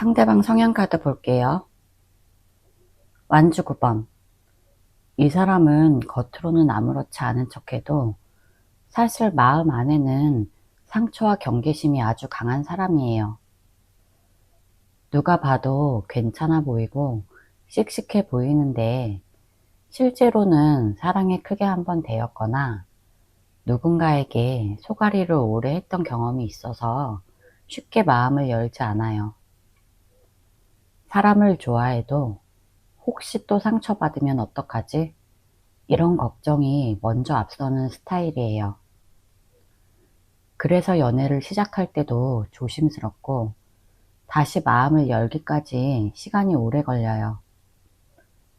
상대방 성향카드 볼게요. 완주 9번. 이 사람은 겉으로는 아무렇지 않은 척해도 사실 마음 안에는 상처와 경계심이 아주 강한 사람이에요. 누가 봐도 괜찮아 보이고 씩씩해 보이는데 실제로는 사랑에 크게 한번 대였거나 누군가에게 소가리를 오래 했던 경험이 있어서 쉽게 마음을 열지 않아요. 사람을 좋아해도 혹시 또 상처받으면 어떡하지? 이런 걱정이 먼저 앞서는 스타일이에요. 그래서 연애를 시작할 때도 조심스럽고 다시 마음을 열기까지 시간이 오래 걸려요.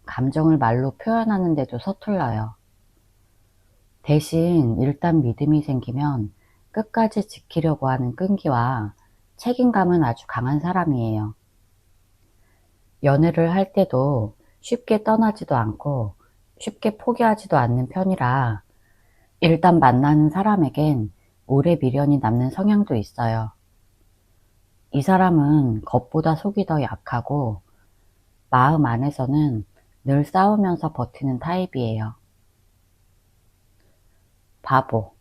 감정을 말로 표현하는데도 서툴러요. 대신 일단 믿음이 생기면 끝까지 지키려고 하는 끈기와 책임감은 아주 강한 사람이에요. 연애를 할 때도 쉽게 떠나지도 않고 쉽게 포기하지도 않는 편이라 일단 만나는 사람에겐 오래 미련이 남는 성향도 있어요. 이 사람은 겉보다 속이 더 약하고 마음 안에서는 늘 싸우면서 버티는 타입이에요. 바보.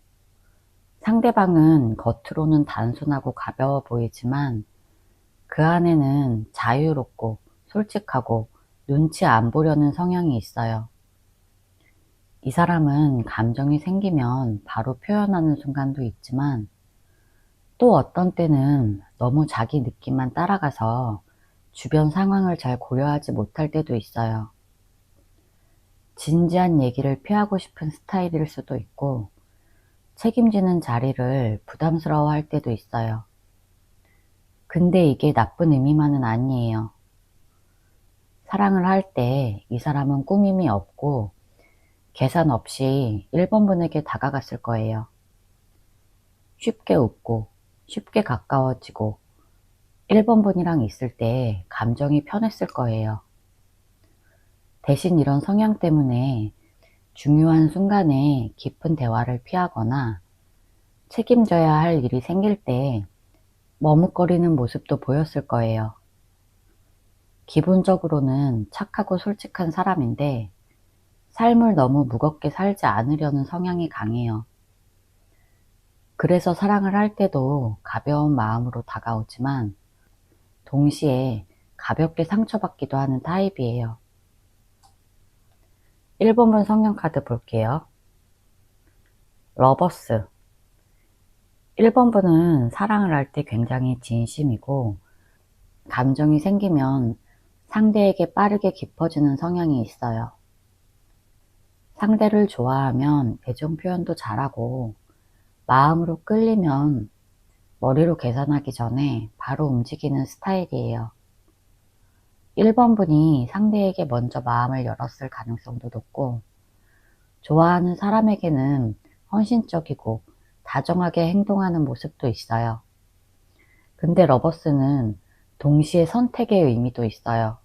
상대방은 겉으로는 단순하고 가벼워 보이지만 그 안에는 자유롭고 솔직하고 눈치 안 보려는 성향이 있어요. 이 사람은 감정이 생기면 바로 표현하는 순간도 있지만 또 어떤 때는 너무 자기 느낌만 따라가서 주변 상황을 잘 고려하지 못할 때도 있어요. 진지한 얘기를 피하고 싶은 스타일일 수도 있고 책임지는 자리를 부담스러워할 때도 있어요. 근데 이게 나쁜 의미만은 아니에요. 사랑을 할 때 이 사람은 꾸밈이 없고 계산 없이 1번분에게 다가갔을 거예요. 쉽게 웃고 쉽게 가까워지고 1번분이랑 있을 때 감정이 편했을 거예요. 대신 이런 성향 때문에 중요한 순간에 깊은 대화를 피하거나 책임져야 할 일이 생길 때 머뭇거리는 모습도 보였을 거예요. 기본적으로는 착하고 솔직한 사람인데 삶을 너무 무겁게 살지 않으려는 성향이 강해요. 그래서 사랑을 할 때도 가벼운 마음으로 다가오지만 동시에 가볍게 상처받기도 하는 타입이에요. 1번분 성향카드 볼게요. 러버스. 1번분은 사랑을 할 때 굉장히 진심이고 감정이 생기면 상대에게 빠르게 깊어지는 성향이 있어요. 상대를 좋아하면 애정 표현도 잘하고 마음으로 끌리면 머리로 계산하기 전에 바로 움직이는 스타일이에요. 1번분이 상대에게 먼저 마음을 열었을 가능성도 높고 좋아하는 사람에게는 헌신적이고 다정하게 행동하는 모습도 있어요. 근데 러버스는 동시에 선택의 의미도 있어요.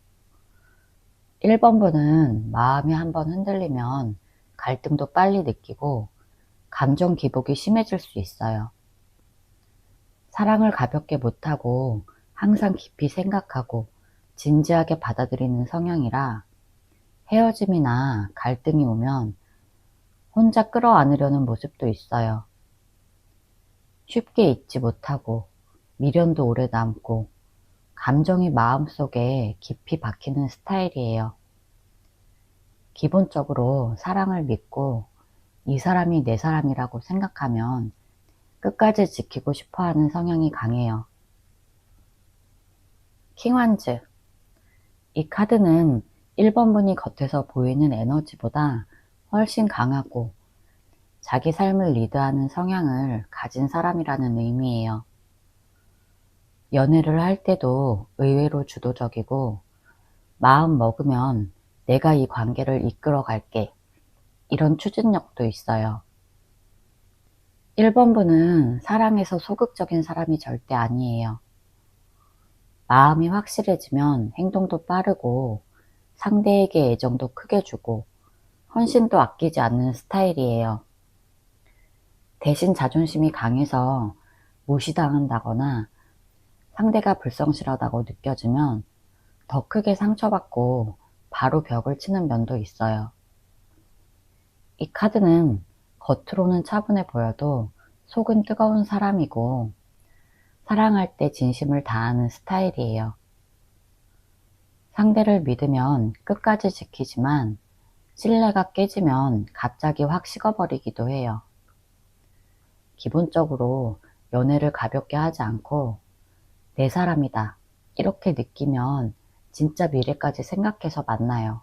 1번분은 마음이 한번 흔들리면 갈등도 빨리 느끼고 감정 기복이 심해질 수 있어요. 사랑을 가볍게 못하고 항상 깊이 생각하고 진지하게 받아들이는 성향이라 헤어짐이나 갈등이 오면 혼자 끌어안으려는 모습도 있어요. 쉽게 잊지 못하고 미련도 오래 남고 감정이 마음속에 깊이 박히는 스타일이에요. 기본적으로 사랑을 믿고 이 사람이 내 사람이라고 생각하면 끝까지 지키고 싶어하는 성향이 강해요. 킹완즈. 이 카드는 1번분이 겉에서 보이는 에너지보다 훨씬 강하고 자기 삶을 리드하는 성향을 가진 사람이라는 의미예요. 연애를 할 때도 의외로 주도적이고 마음 먹으면 내가 이 관계를 이끌어 갈게 이런 추진력도 있어요. 1번분은 사랑에서 소극적인 사람이 절대 아니에요. 마음이 확실해지면 행동도 빠르고 상대에게 애정도 크게 주고 헌신도 아끼지 않는 스타일이에요. 대신 자존심이 강해서 무시당한다거나 상대가 불성실하다고 느껴지면 더 크게 상처받고 바로 벽을 치는 면도 있어요. 이 카드는 겉으로는 차분해 보여도 속은 뜨거운 사람이고 사랑할 때 진심을 다하는 스타일이에요. 상대를 믿으면 끝까지 지키지만 신뢰가 깨지면 갑자기 확 식어버리기도 해요. 기본적으로 연애를 가볍게 하지 않고 내 사람이다 이렇게 느끼면 진짜 미래까지 생각해서 만나요.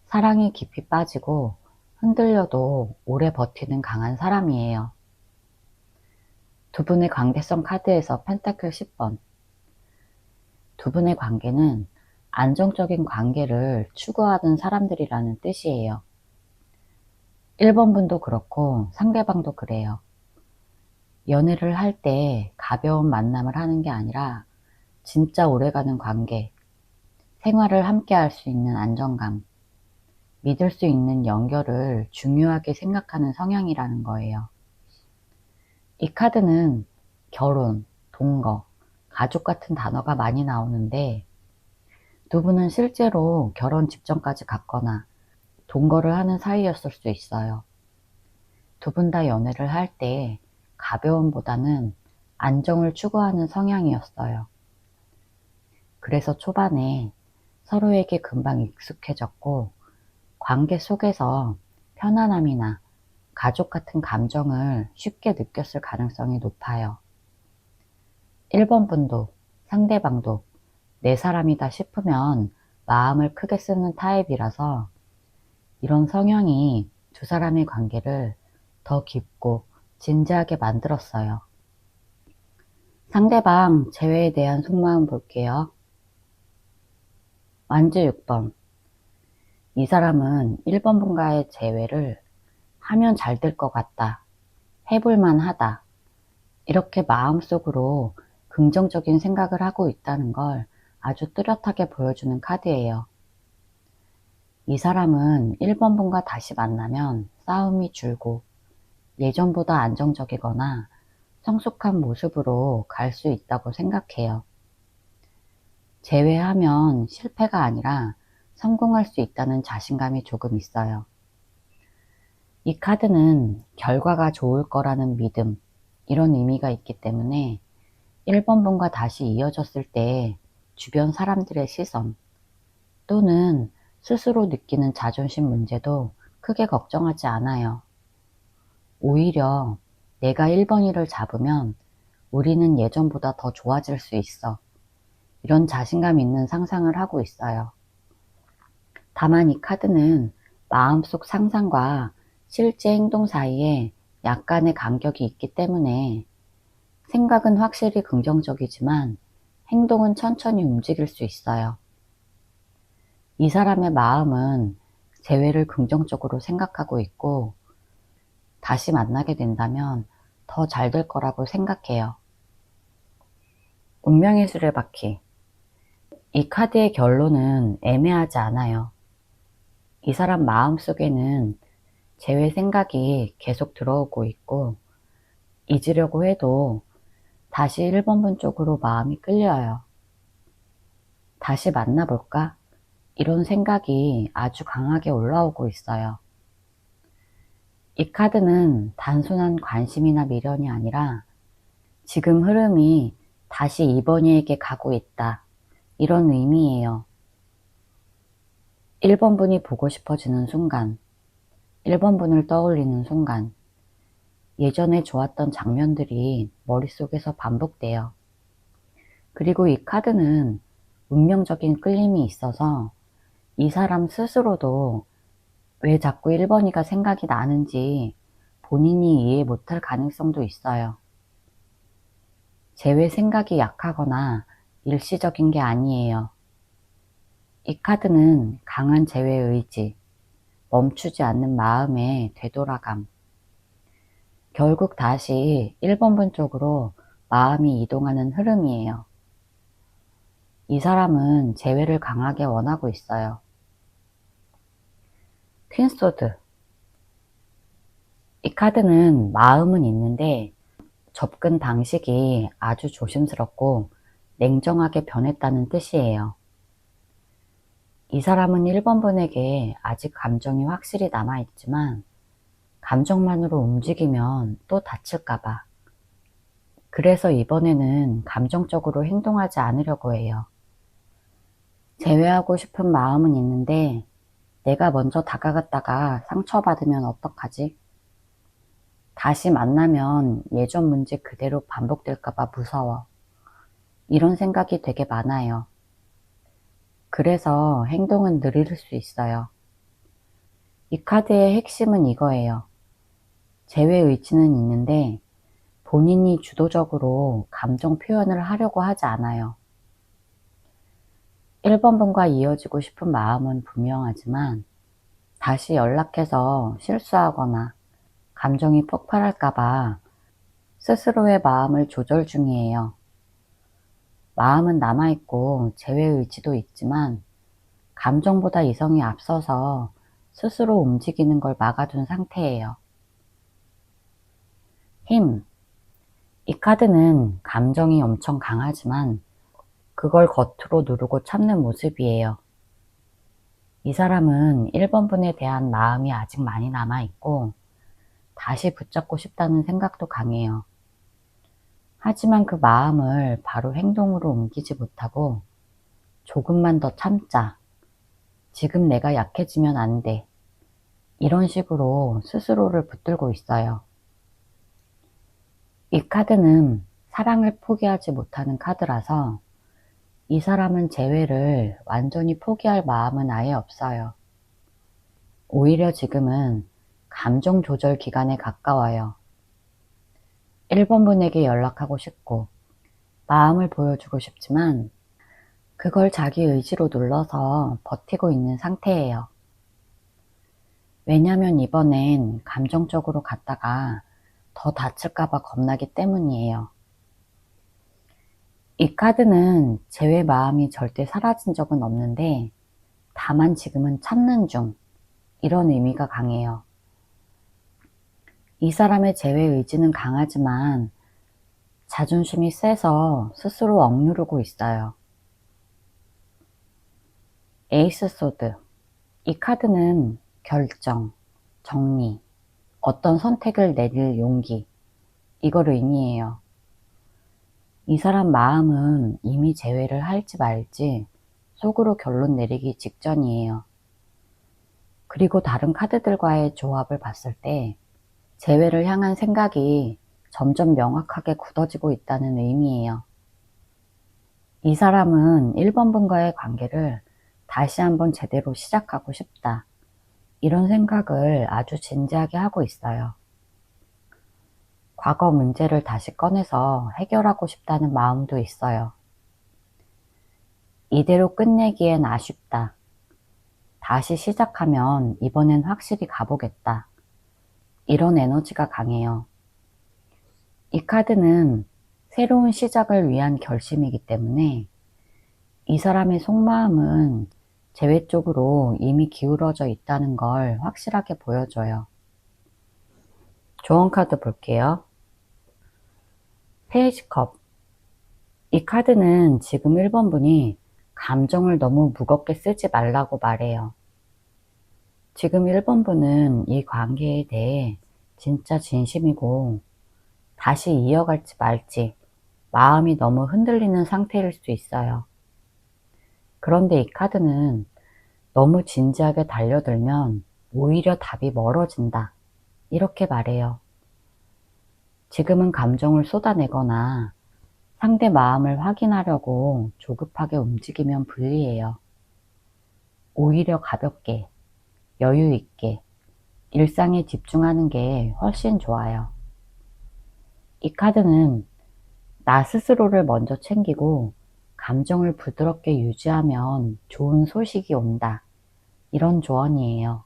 사랑이 깊이 빠지고 흔들려도 오래 버티는 강한 사람이에요. 두 분의 관계성 카드에서 펜타클 10번. 두 분의 관계는 안정적인 관계를 추구하는 사람들이라는 뜻이에요. 1번 분도 그렇고 상대방도 그래요. 연애를 할 때 가벼운 만남을 하는 게 아니라 진짜 오래가는 관계, 생활을 함께 할 수 있는 안정감, 믿을 수 있는 연결을 중요하게 생각하는 성향이라는 거예요. 이 카드는 결혼, 동거, 가족 같은 단어가 많이 나오는데 두 분은 실제로 결혼 직전까지 갔거나 동거를 하는 사이였을 수 있어요. 두 분 다 연애를 할 때 가벼움보다는 안정을 추구하는 성향이었어요. 그래서 초반에 서로에게 금방 익숙해졌고 관계 속에서 편안함이나 가족 같은 감정을 쉽게 느꼈을 가능성이 높아요. 1번 분도 상대방도 내 사람이다 싶으면 마음을 크게 쓰는 타입이라서 이런 성향이 두 사람의 관계를 더 깊고 진지하게 만들었어요. 상대방 재회에 대한 속마음 볼게요. 완주 6번. 이 사람은 1번 분과의 재회를 하면 잘 될 것 같다. 해볼만 하다. 이렇게 마음속으로 긍정적인 생각을 하고 있다는 걸 아주 뚜렷하게 보여주는 카드예요. 이 사람은 1번 분과 다시 만나면 싸움이 줄고 예전보다 안정적이거나 성숙한 모습으로 갈 수 있다고 생각해요. 재회하면 실패가 아니라 성공할 수 있다는 자신감이 조금 있어요. 이 카드는 결과가 좋을 거라는 믿음, 이런 의미가 있기 때문에 1번 분과 다시 이어졌을 때 주변 사람들의 시선 또는 스스로 느끼는 자존심 문제도 크게 걱정하지 않아요. 오히려 내가 1번이를 잡으면 우리는 예전보다 더 좋아질 수 있어. 이런 자신감 있는 상상을 하고 있어요. 다만 이 카드는 마음속 상상과 실제 행동 사이에 약간의 간격이 있기 때문에 생각은 확실히 긍정적이지만 행동은 천천히 움직일 수 있어요. 이 사람의 마음은 재회를 긍정적으로 생각하고 있고 다시 만나게 된다면 더 잘 될 거라고 생각해요. 운명의 수레바퀴. 이 카드의 결론은 애매하지 않아요. 이 사람 마음속에는 재회 생각이 계속 들어오고 있고 잊으려고 해도 다시 1번 분 쪽으로 마음이 끌려요. 다시 만나볼까? 이런 생각이 아주 강하게 올라오고 있어요. 이 카드는 단순한 관심이나 미련이 아니라 지금 흐름이 다시 이번이에게 가고 있다. 이런 의미예요. 1번 분이 보고 싶어지는 순간, 1번 분을 떠올리는 순간, 예전에 좋았던 장면들이 머릿속에서 반복돼요. 그리고 이 카드는 운명적인 끌림이 있어서 이 사람 스스로도 왜 자꾸 1번이가 생각이 나는지 본인이 이해 못할 가능성도 있어요. 재회 생각이 약하거나 일시적인 게 아니에요. 이 카드는 강한 재회 의지, 멈추지 않는 마음의 되돌아감, 결국 다시 1번 분 쪽으로 마음이 이동하는 흐름이에요. 이 사람은 재회를 강하게 원하고 있어요. 퀸소드. 이 카드는 마음은 있는데 접근 방식이 아주 조심스럽고 냉정하게 변했다는 뜻이에요. 이 사람은 1번 분에게 아직 감정이 확실히 남아있지만 감정만으로 움직이면 또 다칠까봐. 그래서 이번에는 감정적으로 행동하지 않으려고 해요. 제외하고 싶은 마음은 있는데 내가 먼저 다가갔다가 상처받으면 어떡하지? 다시 만나면 예전 문제 그대로 반복될까봐 무서워. 이런 생각이 되게 많아요. 그래서 행동은 느릴 수 있어요. 이 카드의 핵심은 이거예요. 제외 의지는 있는데 본인이 주도적으로 감정 표현을 하려고 하지 않아요. 1번 분과 이어지고 싶은 마음은 분명하지만 다시 연락해서 실수하거나 감정이 폭발할까봐 스스로의 마음을 조절 중이에요. 마음은 남아있고 제외 의지도 있지만 감정보다 이성이 앞서서 스스로 움직이는 걸 막아둔 상태예요. 힘. 이 카드는 감정이 엄청 강하지만 그걸 겉으로 누르고 참는 모습이에요. 이 사람은 1번 분에 대한 마음이 아직 많이 남아있고 다시 붙잡고 싶다는 생각도 강해요. 하지만 그 마음을 바로 행동으로 옮기지 못하고 조금만 더 참자. 지금 내가 약해지면 안 돼. 이런 식으로 스스로를 붙들고 있어요. 이 카드는 사랑을 포기하지 못하는 카드라서 이 사람은 재회를 완전히 포기할 마음은 아예 없어요. 오히려 지금은 감정 조절 기간에 가까워요. 1번 분에게 연락하고 싶고 마음을 보여주고 싶지만 그걸 자기 의지로 눌러서 버티고 있는 상태예요. 왜냐면 이번엔 감정적으로 갔다가 더 다칠까봐 겁나기 때문이에요. 이 카드는 제외 마음이 절대 사라진 적은 없는데 다만 지금은 참는 중, 이런 의미가 강해요. 이 사람의 제외 의지는 강하지만 자존심이 세서 스스로 억누르고 있어요. 에이스 소드. 이 카드는 결정, 정리, 어떤 선택을 내릴 용기, 이걸 의미해요. 이 사람 마음은 이미 재회를 할지 말지 속으로 결론 내리기 직전이에요. 그리고 다른 카드들과의 조합을 봤을 때 재회를 향한 생각이 점점 명확하게 굳어지고 있다는 의미예요. 이 사람은 1번 분과의 관계를 다시 한번 제대로 시작하고 싶다. 이런 생각을 아주 진지하게 하고 있어요. 과거 문제를 다시 꺼내서 해결하고 싶다는 마음도 있어요. 이대로 끝내기엔 아쉽다. 다시 시작하면 이번엔 확실히 가보겠다. 이런 에너지가 강해요. 이 카드는 새로운 시작을 위한 결심이기 때문에 이 사람의 속마음은 재회 쪽으로 이미 기울어져 있다는 걸 확실하게 보여줘요. 조언 카드 볼게요. 페이지 컵. 이 카드는 지금 1번 분이 감정을 너무 무겁게 쓰지 말라고 말해요. 지금 1번 분은 이 관계에 대해 진짜 진심이고 다시 이어갈지 말지 마음이 너무 흔들리는 상태일 수 있어요. 그런데 이 카드는 너무 진지하게 달려들면 오히려 답이 멀어진다. 이렇게 말해요. 지금은 감정을 쏟아내거나 상대 마음을 확인하려고 조급하게 움직이면 불리해요. 오히려 가볍게, 여유 있게, 일상에 집중하는 게 훨씬 좋아요. 이 카드는 나 스스로를 먼저 챙기고 감정을 부드럽게 유지하면 좋은 소식이 온다. 이런 조언이에요.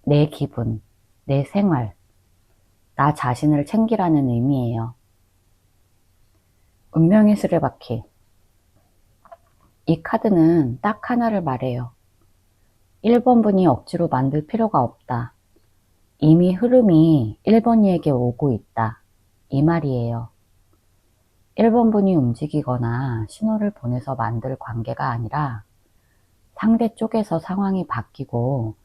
내 기분, 내 생활, 나 자신을 챙기라는 의미예요. 운명의 수레바퀴. 이 카드는 딱 하나를 말해요. 1번 분이 억지로 만들 필요가 없다. 이미 흐름이 1번이에게 오고 있다. 이 말이에요. 1번 분이 움직이거나 신호를 보내서 만들 관계가 아니라 상대 쪽에서 상황이 바뀌고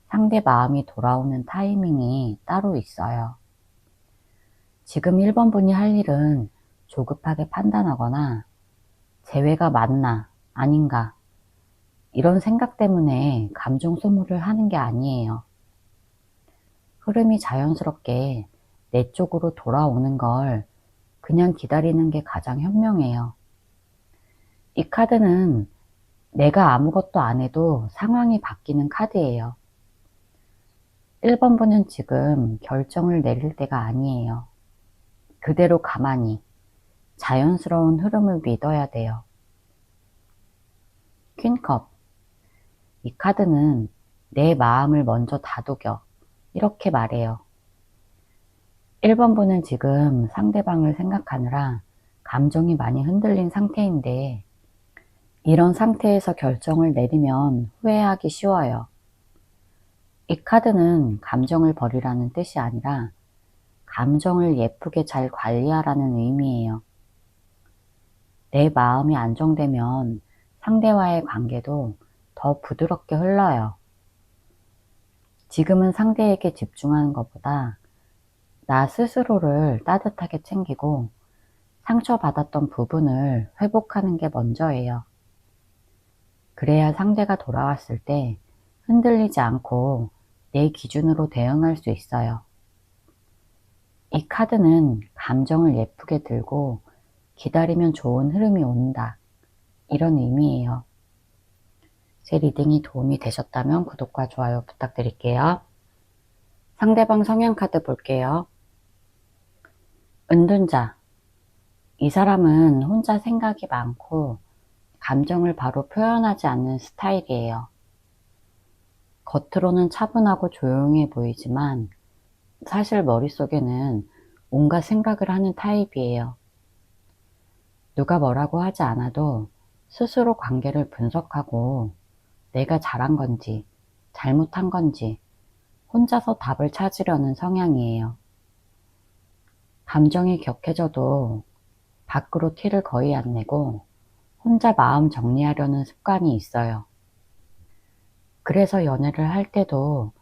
상대 마음이 돌아오는 타이밍이 따로 있어요. 지금 1번 분이 할 일은 조급하게 판단하거나 재회가 맞나 아닌가 이런 생각 때문에 감정 소모를 하는 게 아니에요. 흐름이 자연스럽게 내 쪽으로 돌아오는 걸 그냥 기다리는 게 가장 현명해요. 이 카드는 내가 아무것도 안 해도 상황이 바뀌는 카드예요. 1번 분은 지금 결정을 내릴 때가 아니에요. 그대로 가만히 자연스러운 흐름을 믿어야 돼요. 퀸컵. 이 카드는 내 마음을 먼저 다독여 이렇게 말해요. 1번 분은 지금 상대방을 생각하느라 감정이 많이 흔들린 상태인데 이런 상태에서 결정을 내리면 후회하기 쉬워요. 이 카드는 감정을 버리라는 뜻이 아니라 감정을 예쁘게 잘 관리하라는 의미예요. 내 마음이 안정되면 상대와의 관계도 더 부드럽게 흘러요. 지금은 상대에게 집중하는 것보다 나 스스로를 따뜻하게 챙기고 상처받았던 부분을 회복하는 게 먼저예요. 그래야 상대가 돌아왔을 때 흔들리지 않고 내 기준으로 대응할 수 있어요. 이 카드는 감정을 예쁘게 들고 기다리면 좋은 흐름이 온다. 이런 의미예요. 제 리딩이 도움이 되셨다면 구독과 좋아요 부탁드릴게요. 상대방 성향 카드 볼게요. 은둔자. 이 사람은 혼자 생각이 많고 감정을 바로 표현하지 않는 스타일이에요. 겉으로는 차분하고 조용해 보이지만 사실 머릿속에는 온갖 생각을 하는 타입이에요. 누가 뭐라고 하지 않아도 스스로 관계를 분석하고 내가 잘한 건지 잘못한 건지 혼자서 답을 찾으려는 성향이에요. 감정이 격해져도 밖으로 티를 거의 안 내고 혼자 마음 정리하려는 습관이 있어요. 그래서 연애를 할 때도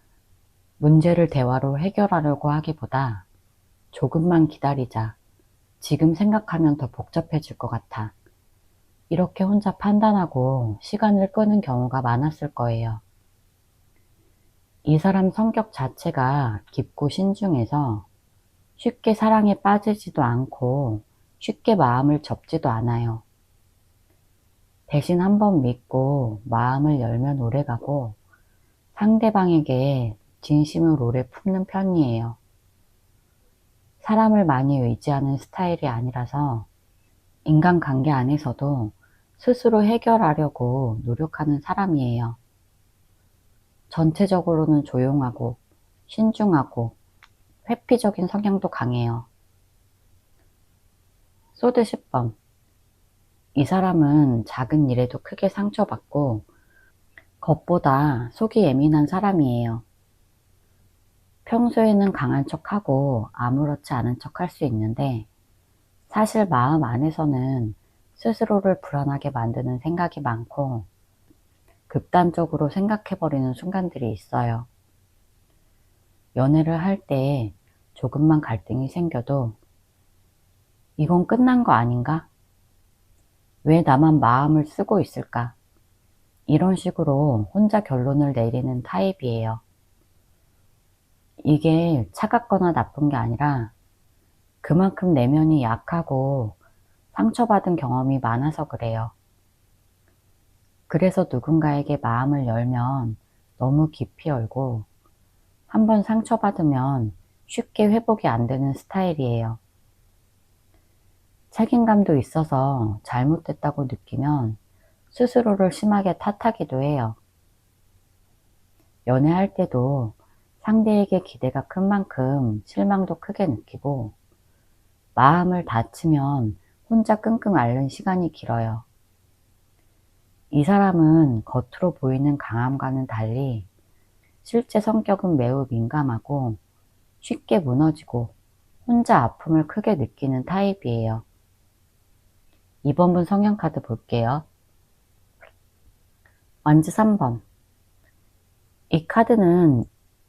문제를 대화로 해결하려고 하기보다 조금만 기다리자. 지금 생각하면 더 복잡해질 것 같아. 이렇게 혼자 판단하고 시간을 끄는 경우가 많았을 거예요. 이 사람 성격 자체가 깊고 신중해서 쉽게 사랑에 빠지지도 않고 쉽게 마음을 접지도 않아요. 대신 한번 믿고 마음을 열면 오래가고 상대방에게 진심을 오래 품는 편이에요. 사람을 많이 의지하는 스타일이 아니라서 인간관계 안에서도 스스로 해결하려고 노력하는 사람이에요. 전체적으로는 조용하고 신중하고 회피적인 성향도 강해요. 소드 10번. 이 사람은 작은 일에도 크게 상처받고 겉보다 속이 예민한 사람이에요. 평소에는 강한 척하고 아무렇지 않은 척 할 수 있는데 사실 마음 안에서는 스스로를 불안하게 만드는 생각이 많고 극단적으로 생각해버리는 순간들이 있어요. 연애를 할 때 조금만 갈등이 생겨도 이건 끝난 거 아닌가? 왜 나만 마음을 쓰고 있을까? 이런 식으로 혼자 결론을 내리는 타입이에요. 이게 차갑거나 나쁜 게 아니라 그만큼 내면이 약하고 상처받은 경험이 많아서 그래요. 그래서 누군가에게 마음을 열면 너무 깊이 열고 한번 상처받으면 쉽게 회복이 안 되는 스타일이에요. 책임감도 있어서 잘못됐다고 느끼면 스스로를 심하게 탓하기도 해요. 연애할 때도 상대에게 기대가 큰 만큼 실망도 크게 느끼고 마음을 닫히면 혼자 끙끙 앓는 시간이 길어요. 이 사람은 겉으로 보이는 강함과는 달리 실제 성격은 매우 민감하고 쉽게 무너지고 혼자 아픔을 크게 느끼는 타입이에요. 2번분 성향카드 볼게요. 완즈 3번. 이 카드는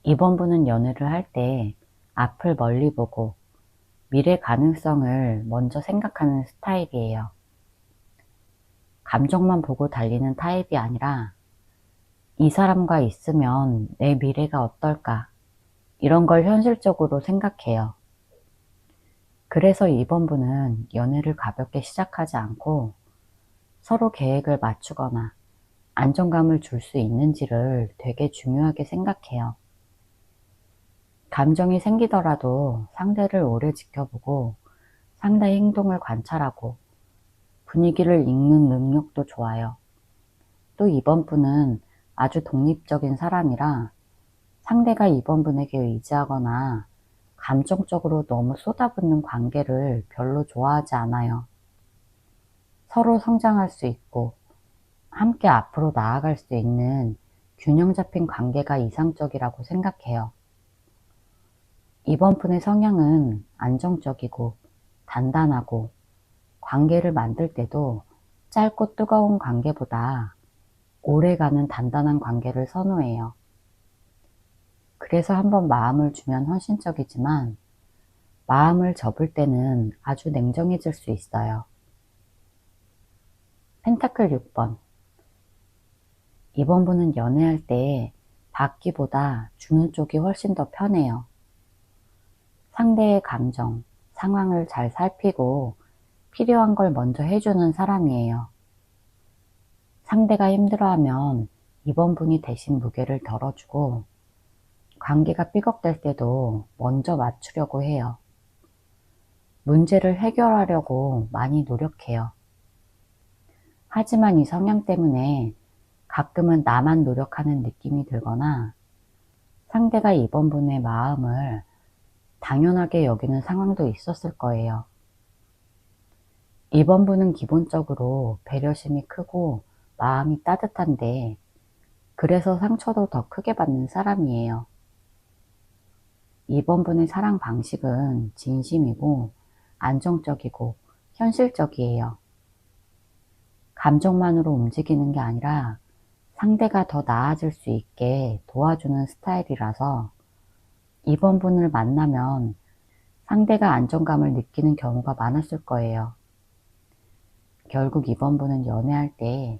2번분은 연애를 할 때 앞을 멀리 보고 미래 가능성을 먼저 생각하는 스타일이에요. 감정만 보고 달리는 타입이 아니라 이 사람과 있으면 내 미래가 어떨까 이런 걸 현실적으로 생각해요. 그래서 2번분은 연애를 가볍게 시작하지 않고 서로 계획을 맞추거나 안정감을 줄 수 있는지를 되게 중요하게 생각해요. 감정이 생기더라도 상대를 오래 지켜보고 상대의 행동을 관찰하고 분위기를 읽는 능력도 좋아요. 또 2번분은 아주 독립적인 사람이라 상대가 2번분에게 의지하거나 감정적으로 너무 쏟아붓는 관계를 별로 좋아하지 않아요. 서로 성장할 수 있고 함께 앞으로 나아갈 수 있는 균형 잡힌 관계가 이상적이라고 생각해요. 2번분의 성향은 안정적이고 단단하고 관계를 만들 때도 짧고 뜨거운 관계보다 오래가는 단단한 관계를 선호해요. 그래서 한번 마음을 주면 헌신적이지만 마음을 접을 때는 아주 냉정해질 수 있어요. 펜타클 6번. 2번분은 연애할 때 받기보다 주는 쪽이 훨씬 더 편해요. 상대의 감정, 상황을 잘 살피고 필요한 걸 먼저 해주는 사람이에요. 상대가 힘들어하면 2번분이 대신 무게를 덜어주고 관계가 삐걱될 때도 먼저 맞추려고 해요. 문제를 해결하려고 많이 노력해요. 하지만 이 성향 때문에 가끔은 나만 노력하는 느낌이 들거나 상대가 2번분의 마음을 당연하게 여기는 상황도 있었을 거예요. 2번분은 기본적으로 배려심이 크고 마음이 따뜻한데 그래서 상처도 더 크게 받는 사람이에요. 2번분의 사랑 방식은 진심이고 안정적이고 현실적이에요. 감정만으로 움직이는 게 아니라 상대가 더 나아질 수 있게 도와주는 스타일이라서 2번분을 만나면 상대가 안정감을 느끼는 경우가 많았을 거예요. 결국 2번분은 연애할 때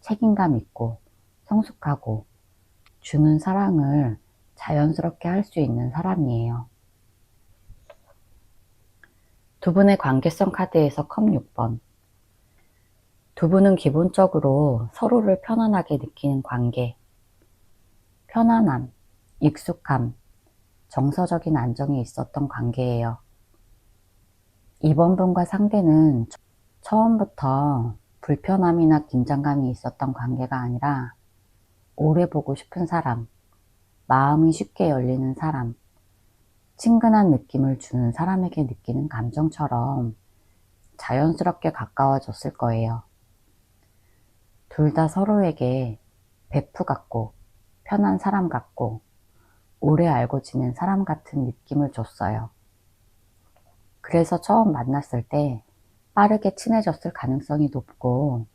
책임감 있고 성숙하고 주는 사랑을 자연스럽게 할 수 있는 사람이에요. 두 분의 관계성 카드에서 컵 6번. 두 분은 기본적으로 서로를 편안하게 느끼는 관계, 편안함, 익숙함, 정서적인 안정이 있었던 관계예요. 2번분과 상대는 처음부터 불편함이나 긴장감이 있었던 관계가 아니라 오래 보고 싶은 사람, 마음이 쉽게 열리는 사람, 친근한 느낌을 주는 사람에게 느끼는 감정처럼 자연스럽게 가까워졌을 거예요. 둘 다 서로에게 베프 같고 편한 사람 같고 오래 알고 지낸 사람 같은 느낌을 줬어요. 그래서 처음 만났을 때 빠르게 친해졌을 가능성이 높고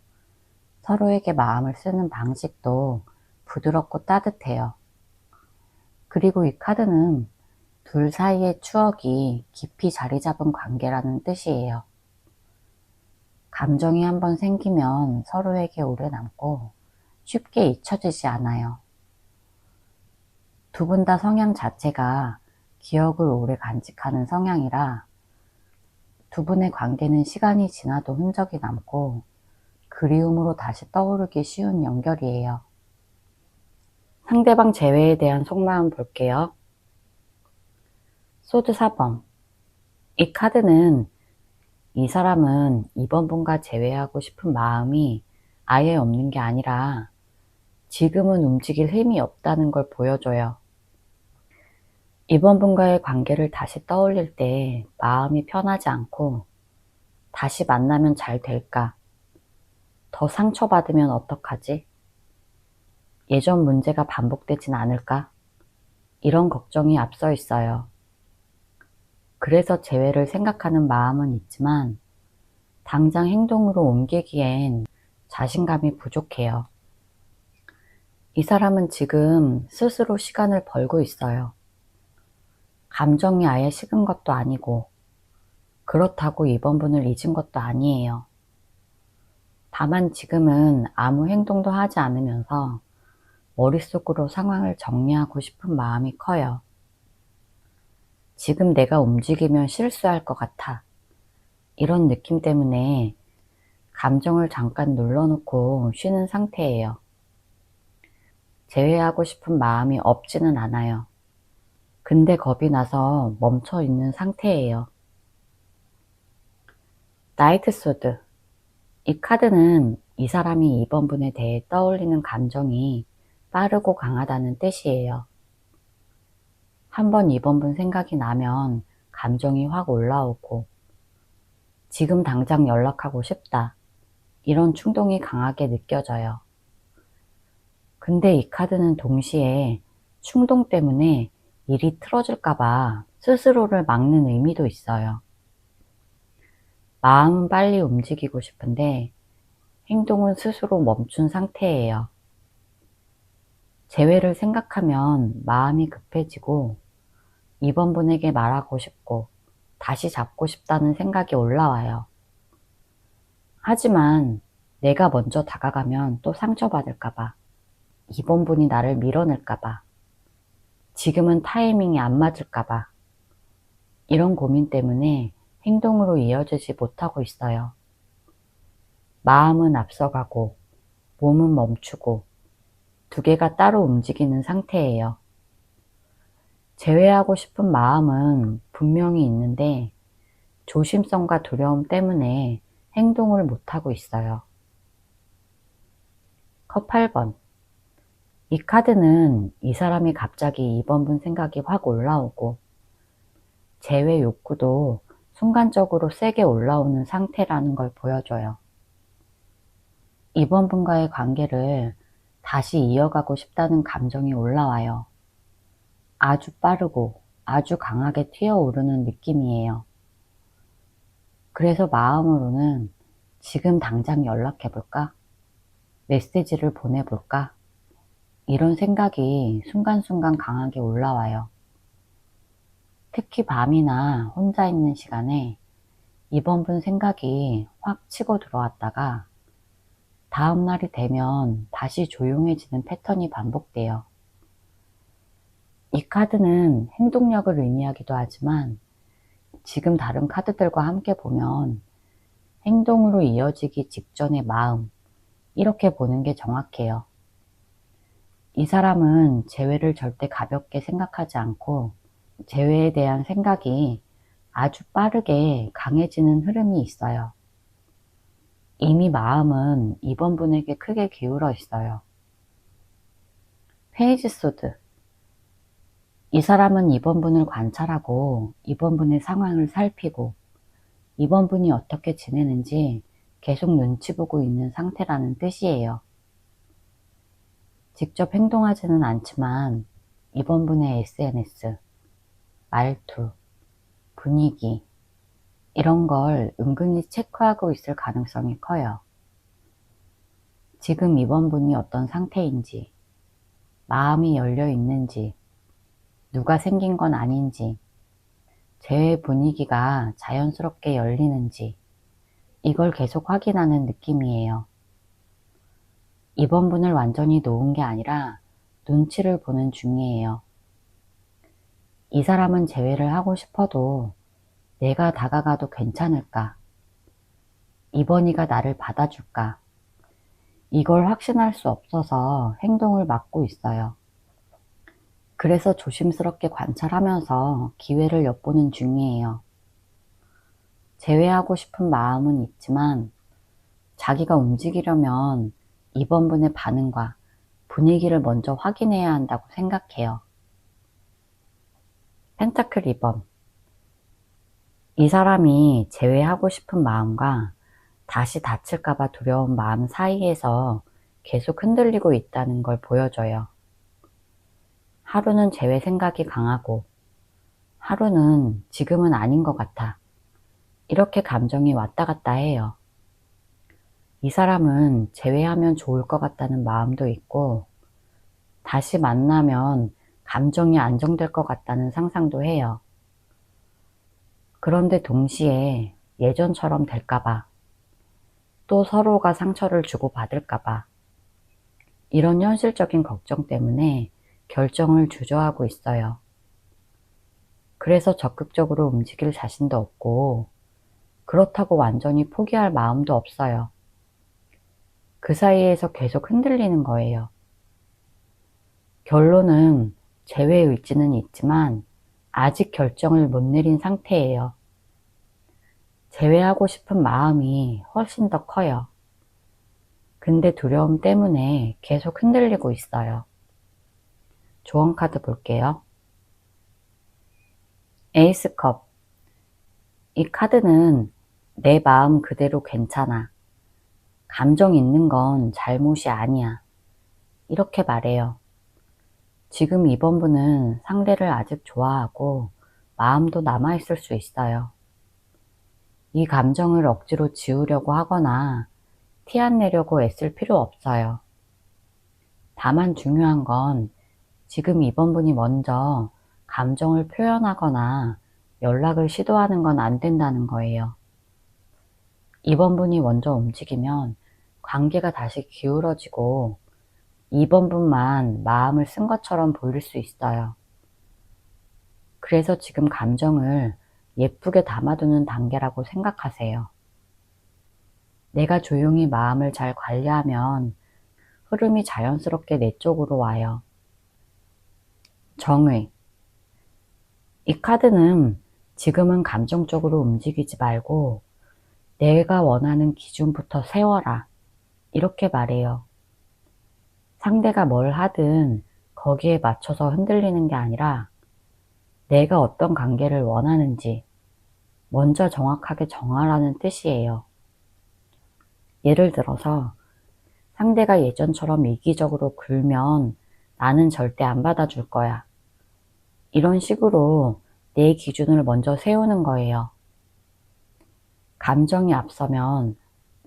서로에게 마음을 쓰는 방식도 부드럽고 따뜻해요. 그리고 이 카드는 둘 사이의 추억이 깊이 자리 잡은 관계라는 뜻이에요. 감정이 한번 생기면 서로에게 오래 남고 쉽게 잊혀지지 않아요. 두 분 다 성향 자체가 기억을 오래 간직하는 성향이라 두 분의 관계는 시간이 지나도 흔적이 남고 그리움으로 다시 떠오르기 쉬운 연결이에요. 상대방 재회에 대한 속마음 볼게요. 소드 4번. 이 카드는 이 사람은 2번분과 재회하고 싶은 마음이 아예 없는 게 아니라 지금은 움직일 힘이 없다는 걸 보여줘요. 2번분과의 관계를 다시 떠올릴 때 마음이 편하지 않고 다시 만나면 잘 될까? 더 상처받으면 어떡하지? 예전 문제가 반복되진 않을까? 이런 걱정이 앞서 있어요. 그래서 재회를 생각하는 마음은 있지만 당장 행동으로 옮기기엔 자신감이 부족해요. 이 사람은 지금 스스로 시간을 벌고 있어요. 감정이 아예 식은 것도 아니고 그렇다고 이번 분을 잊은 것도 아니에요. 다만 지금은 아무 행동도 하지 않으면서 머릿속으로 상황을 정리하고 싶은 마음이 커요. 지금 내가 움직이면 실수할 것 같아. 이런 느낌 때문에 감정을 잠깐 눌러놓고 쉬는 상태예요. 제외하고 싶은 마음이 없지는 않아요. 근데 겁이 나서 멈춰 있는 상태예요. 나이트 소드. 이 카드는 이 사람이 이번 분에 대해 떠올리는 감정이 빠르고 강하다는 뜻이에요. 한번 이번 분 생각이 나면 감정이 확 올라오고 지금 당장 연락하고 싶다. 이런 충동이 강하게 느껴져요. 근데 이 카드는 동시에 충동 때문에 일이 틀어질까봐 스스로를 막는 의미도 있어요. 마음은 빨리 움직이고 싶은데 행동은 스스로 멈춘 상태예요. 재회를 생각하면 마음이 급해지고 이번 분에게 말하고 싶고 다시 잡고 싶다는 생각이 올라와요. 하지만 내가 먼저 다가가면 또 상처받을까봐, 이번 분이 나를 밀어낼까봐, 지금은 타이밍이 안 맞을까봐 이런 고민 때문에 행동으로 이어지지 못하고 있어요. 마음은 앞서가고 몸은 멈추고 두 개가 따로 움직이는 상태예요. 제외하고 싶은 마음은 분명히 있는데 조심성과 두려움 때문에 행동을 못하고 있어요. 컵 8번. 이 카드는 이 사람이 갑자기 이번 분 생각이 확 올라오고 재회 욕구도 순간적으로 세게 올라오는 상태라는 걸 보여줘요. 이번 분과의 관계를 다시 이어가고 싶다는 감정이 올라와요. 아주 빠르고 아주 강하게 튀어오르는 느낌이에요. 그래서 마음으로는 지금 당장 연락해볼까? 메시지를 보내볼까? 이런 생각이 순간순간 강하게 올라와요. 특히 밤이나 혼자 있는 시간에 이번 분 생각이 확 치고 들어왔다가 다음 날이 되면 다시 조용해지는 패턴이 반복돼요. 이 카드는 행동력을 의미하기도 하지만 지금 다른 카드들과 함께 보면 행동으로 이어지기 직전의 마음, 이렇게 보는 게 정확해요. 이 사람은 재회를 절대 가볍게 생각하지 않고 재회에 대한 생각이 아주 빠르게 강해지는 흐름이 있어요. 이미 마음은 이번 분에게 크게 기울어 있어요. 페이지 소드. 이 사람은 이번 분을 관찰하고 이번 분의 상황을 살피고 이번 분이 어떻게 지내는지 계속 눈치 보고 있는 상태라는 뜻이에요. 직접 행동하지는 않지만 이번 분의 SNS, 말투, 분위기 이런 걸 은근히 체크하고 있을 가능성이 커요. 지금 이번 분이 어떤 상태인지, 마음이 열려 있는지, 누가 생긴 건 아닌지, 재회 분위기가 자연스럽게 열리는지 이걸 계속 확인하는 느낌이에요. 이번 분을 완전히 놓은 게 아니라 눈치를 보는 중이에요. 이 사람은 재회를 하고 싶어도 내가 다가가도 괜찮을까? 이번이가 나를 받아줄까? 이걸 확신할 수 없어서 행동을 막고 있어요. 그래서 조심스럽게 관찰하면서 기회를 엿보는 중이에요. 제외하고 싶은 마음은 있지만 자기가 움직이려면 이번 분의 반응과 분위기를 먼저 확인해야 한다고 생각해요. 펜타클 2번. 이 사람이 제외하고 싶은 마음과 다시 다칠까봐 두려운 마음 사이에서 계속 흔들리고 있다는 걸 보여줘요. 하루는 재회 생각이 강하고 하루는 지금은 아닌 것 같아. 이렇게 감정이 왔다 갔다 해요. 이 사람은 제외하면 좋을 것 같다는 마음도 있고, 다시 만나면 감정이 안정될 것 같다는 상상도 해요. 그런데 동시에 예전처럼 될까봐, 또 서로가 상처를 주고받을까봐, 이런 현실적인 걱정 때문에 결정을 주저하고 있어요. 그래서 적극적으로 움직일 자신도 없고, 그렇다고 완전히 포기할 마음도 없어요. 그 사이에서 계속 흔들리는 거예요. 결론은 재회 의지는 있지만 아직 결정을 못 내린 상태예요. 재회하고 싶은 마음이 훨씬 더 커요. 근데 두려움 때문에 계속 흔들리고 있어요. 조언 카드 볼게요. 에이스컵. 이 카드는 내 마음 그대로 괜찮아. 감정 있는 건 잘못이 아니야. 이렇게 말해요. 지금 이번 분은 상대를 아직 좋아하고 마음도 남아있을 수 있어요. 이 감정을 억지로 지우려고 하거나 티 안 내려고 애쓸 필요 없어요. 다만 중요한 건 지금 이번 분이 먼저 감정을 표현하거나 연락을 시도하는 건 안 된다는 거예요. 이번 분이 먼저 움직이면 관계가 다시 기울어지고 이번 분만 마음을 쓴 것처럼 보일 수 있어요. 그래서 지금 감정을 예쁘게 담아두는 단계라고 생각하세요. 내가 조용히 마음을 잘 관리하면 흐름이 자연스럽게 내 쪽으로 와요. 정의. 이 카드는 지금은 감정적으로 움직이지 말고 내가 원하는 기준부터 세워라. 이렇게 말해요. 상대가 뭘 하든 거기에 맞춰서 흔들리는 게 아니라 내가 어떤 관계를 원하는지 먼저 정확하게 정하라는 뜻이에요. 예를 들어서 상대가 예전처럼 이기적으로 굴면 나는 절대 안 받아줄 거야. 이런 식으로 내 기준을 먼저 세우는 거예요. 감정이 앞서면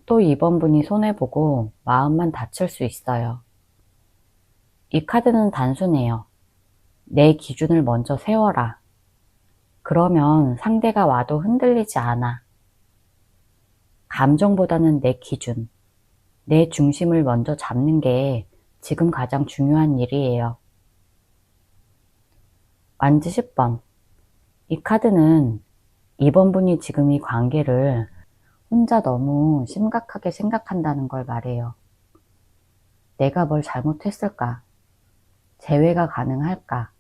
또 이번 분이 손해보고 마음만 다칠 수 있어요. 이 카드는 단순해요. 내 기준을 먼저 세워라. 그러면 상대가 와도 흔들리지 않아. 감정보다는 내 기준, 내 중심을 먼저 잡는 게 지금 가장 중요한 일이에요. 완지 10번. 이 카드는 이번 분이 지금 이 관계를 혼자 너무 심각하게 생각한다는 걸 말해요. 내가 뭘 잘못했을까? 재회가 가능할까?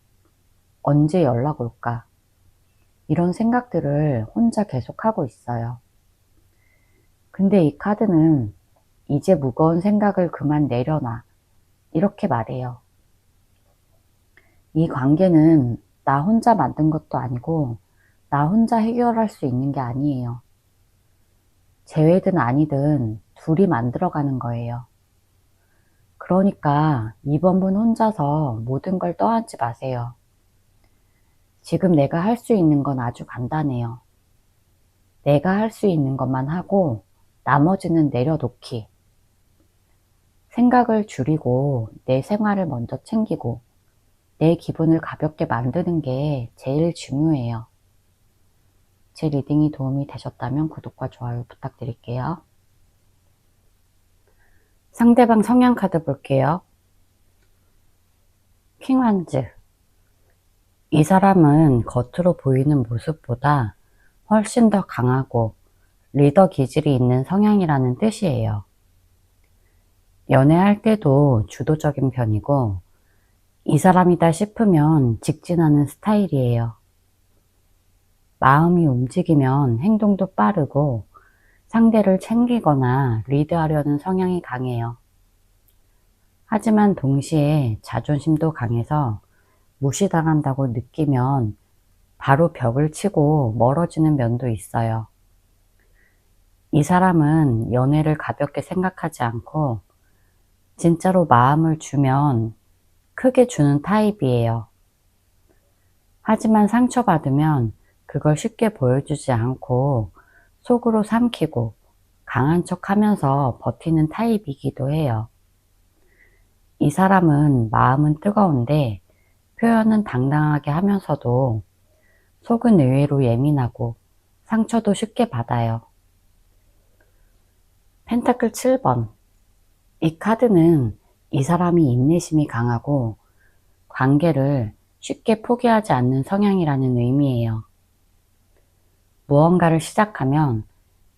언제 연락 올까? 이런 생각들을 혼자 계속하고 있어요. 근데 이 카드는 이제 무거운 생각을 그만 내려놔. 이렇게 말해요. 이 관계는 나 혼자 만든 것도 아니고 나 혼자 해결할 수 있는 게 아니에요. 재회든 아니든 둘이 만들어가는 거예요. 그러니까 이번 분 혼자서 모든 걸 떠안지 마세요. 지금 내가 할 수 있는 건 아주 간단해요. 내가 할 수 있는 것만 하고 나머지는 내려놓기. 생각을 줄이고 내 생활을 먼저 챙기고 내 기분을 가볍게 만드는 게 제일 중요해요. 제 리딩이 도움이 되셨다면 구독과 좋아요 부탁드릴게요. 상대방 성향 카드 볼게요. 킹 환즈. 이 사람은 겉으로 보이는 모습보다 훨씬 더 강하고 리더 기질이 있는 성향이라는 뜻이에요. 연애할 때도 주도적인 편이고 이 사람이다 싶으면 직진하는 스타일이에요. 마음이 움직이면 행동도 빠르고 상대를 챙기거나 리드하려는 성향이 강해요. 하지만 동시에 자존심도 강해서 무시당한다고 느끼면 바로 벽을 치고 멀어지는 면도 있어요. 이 사람은 연애를 가볍게 생각하지 않고 진짜로 마음을 주면 크게 주는 타입이에요. 하지만 상처받으면 그걸 쉽게 보여주지 않고 속으로 삼키고 강한 척 하면서 버티는 타입이기도 해요. 이 사람은 마음은 뜨거운데 표현은 당당하게 하면서도 속은 의외로 예민하고 상처도 쉽게 받아요. 펜타클 7번. 이 카드는 이 사람이 인내심이 강하고 관계를 쉽게 포기하지 않는 성향이라는 의미예요. 무언가를 시작하면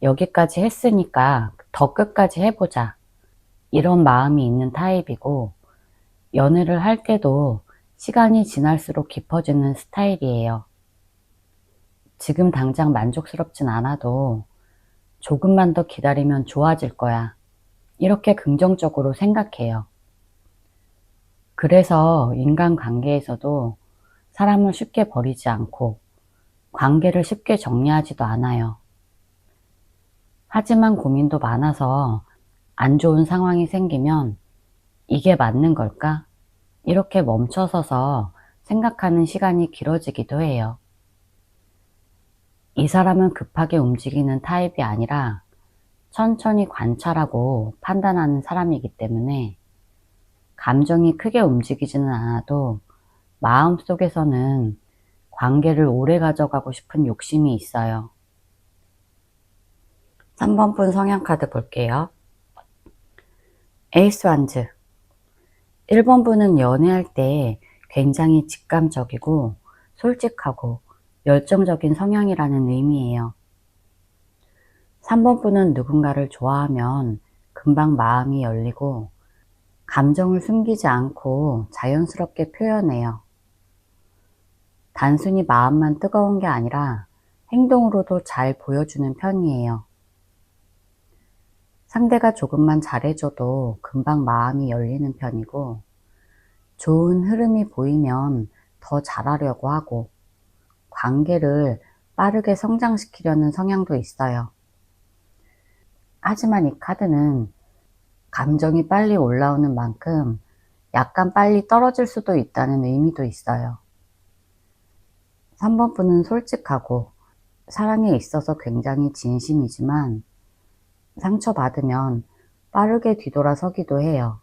여기까지 했으니까 더 끝까지 해보자. 이런 마음이 있는 타입이고 연애를 할 때도 시간이 지날수록 깊어지는 스타일이에요. 지금 당장 만족스럽진 않아도 조금만 더 기다리면 좋아질 거야. 이렇게 긍정적으로 생각해요. 그래서 인간관계에서도 사람을 쉽게 버리지 않고 관계를 쉽게 정리하지도 않아요. 하지만 고민도 많아서 안 좋은 상황이 생기면 이게 맞는 걸까? 이렇게 멈춰서서 생각하는 시간이 길어지기도 해요. 이 사람은 급하게 움직이는 타입이 아니라 천천히 관찰하고 판단하는 사람이기 때문에 감정이 크게 움직이지는 않아도 마음속에서는 관계를 오래 가져가고 싶은 욕심이 있어요. 3번 분 성향 카드 볼게요. 에이스 완즈. 1번 분은 연애할 때 굉장히 직감적이고 솔직하고 열정적인 성향이라는 의미예요. 3번 분은 누군가를 좋아하면 금방 마음이 열리고 감정을 숨기지 않고 자연스럽게 표현해요. 단순히 마음만 뜨거운 게 아니라 행동으로도 잘 보여주는 편이에요. 상대가 조금만 잘해줘도 금방 마음이 열리는 편이고 좋은 흐름이 보이면 더 잘하려고 하고 관계를 빠르게 성장시키려는 성향도 있어요. 하지만 이 카드는 감정이 빨리 올라오는 만큼 약간 빨리 떨어질 수도 있다는 의미도 있어요. 3번 분은 솔직하고 사랑에 있어서 굉장히 진심이지만 상처받으면 빠르게 뒤돌아서기도 해요.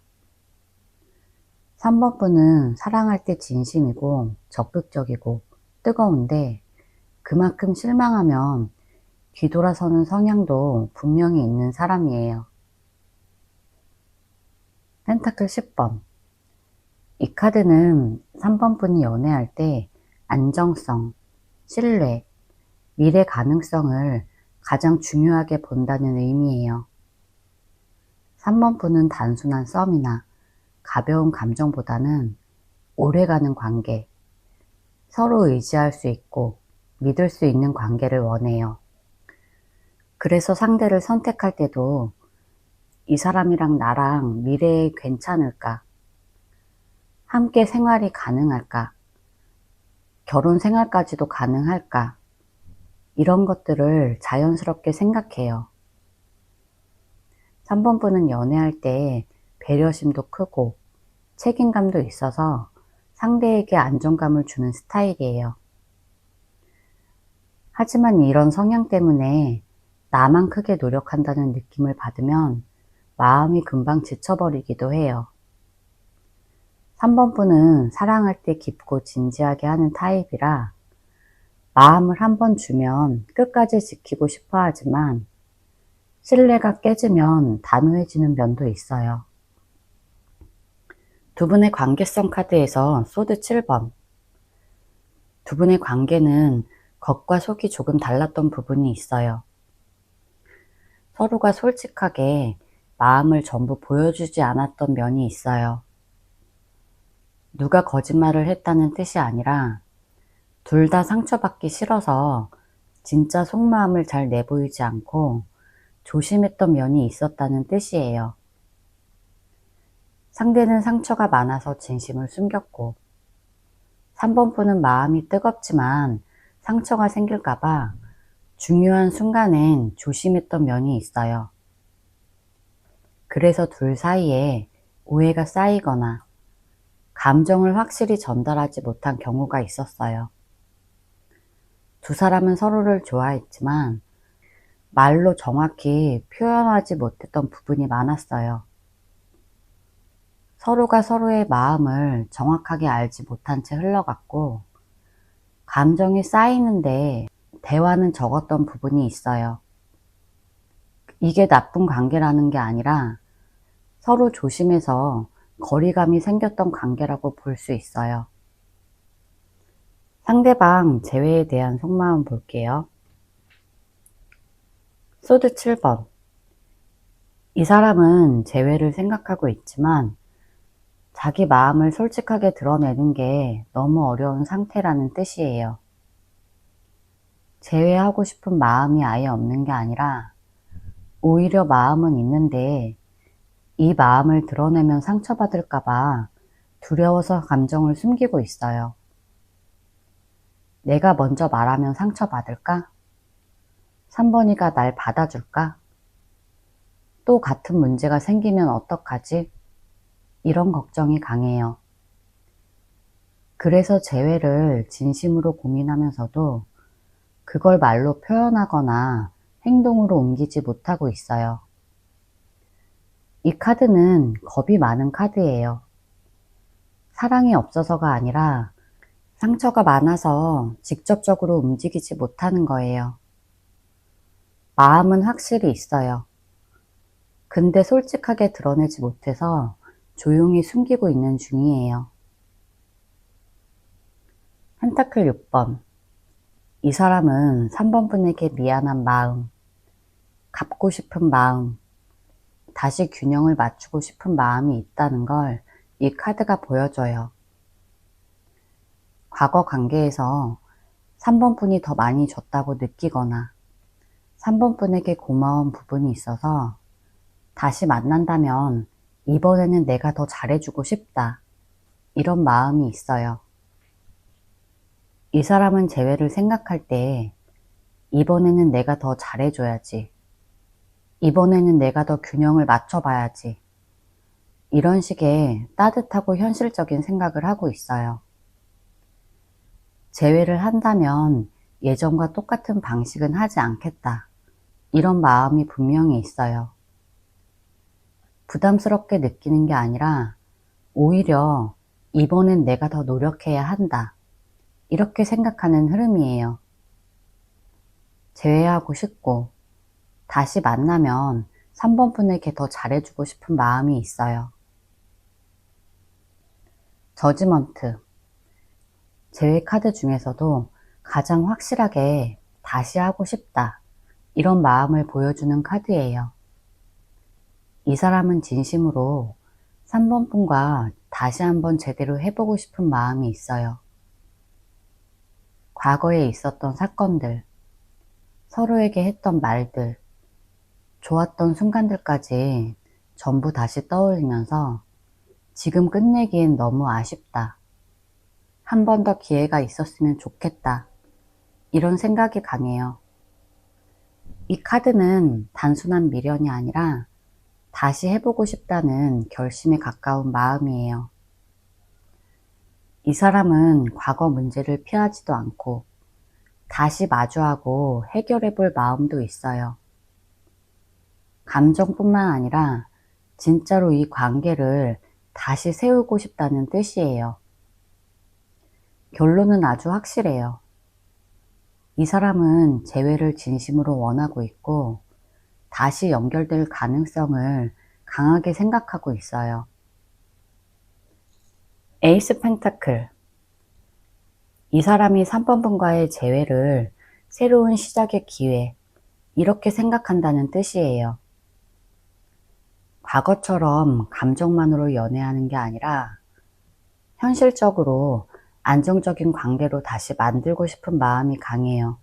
3번 분은 사랑할 때 진심이고 적극적이고 뜨거운데 그만큼 실망하면 뒤돌아서는 성향도 분명히 있는 사람이에요. 펜타클 10번. 이 카드는 3번 분이 연애할 때 안정성, 신뢰, 미래 가능성을 가장 중요하게 본다는 의미예요. 3번 분은 단순한 썸이나 가벼운 감정보다는 오래가는 관계, 서로 의지할 수 있고 믿을 수 있는 관계를 원해요. 그래서 상대를 선택할 때도 이 사람이랑 나랑 미래에 괜찮을까? 함께 생활이 가능할까? 결혼 생활까지도 가능할까? 이런 것들을 자연스럽게 생각해요. 3번 분은 연애할 때 배려심도 크고 책임감도 있어서 상대에게 안정감을 주는 스타일이에요. 하지만 이런 성향 때문에 나만 크게 노력한다는 느낌을 받으면 마음이 금방 지쳐버리기도 해요. 3번 분은 사랑할 때 깊고 진지하게 하는 타입이라 마음을 한번 주면 끝까지 지키고 싶어 하지만 신뢰가 깨지면 단호해지는 면도 있어요. 두 분의 관계성 카드에서 소드 7번. 두 분의 관계는 겉과 속이 조금 달랐던 부분이 있어요. 서로가 솔직하게 마음을 전부 보여주지 않았던 면이 있어요. 누가 거짓말을 했다는 뜻이 아니라 둘 다 상처받기 싫어서 진짜 속마음을 잘 내보이지 않고 조심했던 면이 있었다는 뜻이에요. 상대는 상처가 많아서 진심을 숨겼고 3번 분은 마음이 뜨겁지만 상처가 생길까봐 중요한 순간엔 조심했던 면이 있어요. 그래서 둘 사이에 오해가 쌓이거나 감정을 확실히 전달하지 못한 경우가 있었어요. 두 사람은 서로를 좋아했지만 말로 정확히 표현하지 못했던 부분이 많았어요. 서로가 서로의 마음을 정확하게 알지 못한 채 흘러갔고, 감정이 쌓이는데 대화는 적었던 부분이 있어요. 이게 나쁜 관계라는 게 아니라 서로 조심해서 거리감이 생겼던 관계라고 볼 수 있어요. 상대방 재회에 대한 속마음 볼게요. 소드 7번. 이 사람은 재회를 생각하고 있지만 자기 마음을 솔직하게 드러내는 게 너무 어려운 상태라는 뜻이에요. 재회하고 싶은 마음이 아예 없는 게 아니라 오히려 마음은 있는데 이 마음을 드러내면 상처받을까봐 두려워서 감정을 숨기고 있어요. 내가 먼저 말하면 상처받을까? 3번이가 날 받아줄까? 또 같은 문제가 생기면 어떡하지? 이런 걱정이 강해요. 그래서 재회를 진심으로 고민하면서도 그걸 말로 표현하거나 행동으로 옮기지 못하고 있어요. 이 카드는 겁이 많은 카드예요. 사랑이 없어서가 아니라 상처가 많아서 직접적으로 움직이지 못하는 거예요. 마음은 확실히 있어요. 근데 솔직하게 드러내지 못해서 조용히 숨기고 있는 중이에요. 펜타클 6번. 이 사람은 3번 분에게 미안한 마음, 갚고 싶은 마음, 다시 균형을 맞추고 싶은 마음이 있다는 걸 이 카드가 보여줘요. 과거 관계에서 3번 분이 더 많이 줬다고 느끼거나 3번 분에게 고마운 부분이 있어서 다시 만난다면 이번에는 내가 더 잘해주고 싶다. 이런 마음이 있어요. 이 사람은 재회를 생각할 때 이번에는 내가 더 잘해줘야지. 이번에는 내가 더 균형을 맞춰봐야지. 이런 식의 따뜻하고 현실적인 생각을 하고 있어요. 재회를 한다면 예전과 똑같은 방식은 하지 않겠다. 이런 마음이 분명히 있어요. 부담스럽게 느끼는 게 아니라 오히려 이번엔 내가 더 노력해야 한다. 이렇게 생각하는 흐름이에요. 재회하고 싶고 다시 만나면 3번 분에게 더 잘해주고 싶은 마음이 있어요. 저지먼트. 재회 카드 중에서도 가장 확실하게 다시 하고 싶다. 이런 마음을 보여주는 카드예요. 이 사람은 진심으로 3번 분과 다시 한번 제대로 해보고 싶은 마음이 있어요. 과거에 있었던 사건들, 서로에게 했던 말들, 좋았던 순간들까지 전부 다시 떠올리면서 지금 끝내기엔 너무 아쉽다. 한 번 더 기회가 있었으면 좋겠다. 이런 생각이 강해요. 이 카드는 단순한 미련이 아니라 다시 해보고 싶다는 결심에 가까운 마음이에요. 이 사람은 과거 문제를 피하지도 않고 다시 마주하고 해결해 볼 마음도 있어요. 감정뿐만 아니라 진짜로 이 관계를 다시 세우고 싶다는 뜻이에요. 결론은 아주 확실해요. 이 사람은 재회를 진심으로 원하고 있고 다시 연결될 가능성을 강하게 생각하고 있어요. 에이스 펜타클. 이 사람이 3번 분과의 재회를 새로운 시작의 기회, 이렇게 생각한다는 뜻이에요. 과거처럼 감정만으로 연애하는 게 아니라 현실적으로 안정적인 관계로 다시 만들고 싶은 마음이 강해요.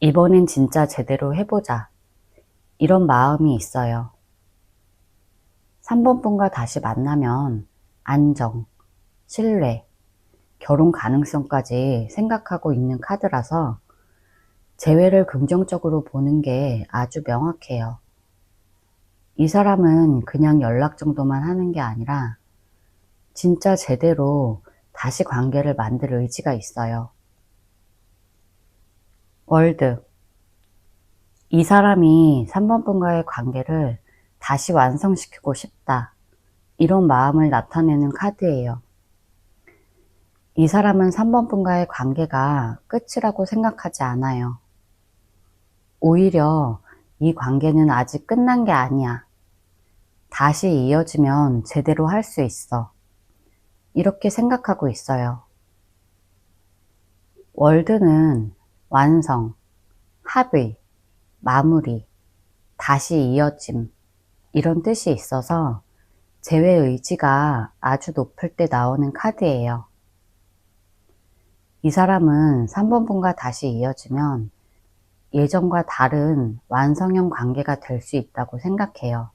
이번엔 진짜 제대로 해보자. 이런 마음이 있어요. 3번 분과 다시 만나면 안정, 신뢰, 결혼 가능성까지 생각하고 있는 카드라서 재회를 긍정적으로 보는 게 아주 명확해요. 이 사람은 그냥 연락 정도만 하는 게 아니라 진짜 제대로 다시 관계를 만들 의지가 있어요. 월드. 이 사람이 3번 분과의 관계를 다시 완성시키고 싶다. 이런 마음을 나타내는 카드예요. 이 사람은 3번 분과의 관계가 끝이라고 생각하지 않아요. 오히려 이 관계는 아직 끝난 게 아니야. 다시 이어지면 제대로 할 수 있어. 이렇게 생각하고 있어요. 월드는 완성, 합의, 마무리, 다시 이어짐, 이런 뜻이 있어서 재회 의지가 아주 높을 때 나오는 카드예요. 이 사람은 3번 분과 다시 이어지면 예전과 다른 완성형 관계가 될 수 있다고 생각해요.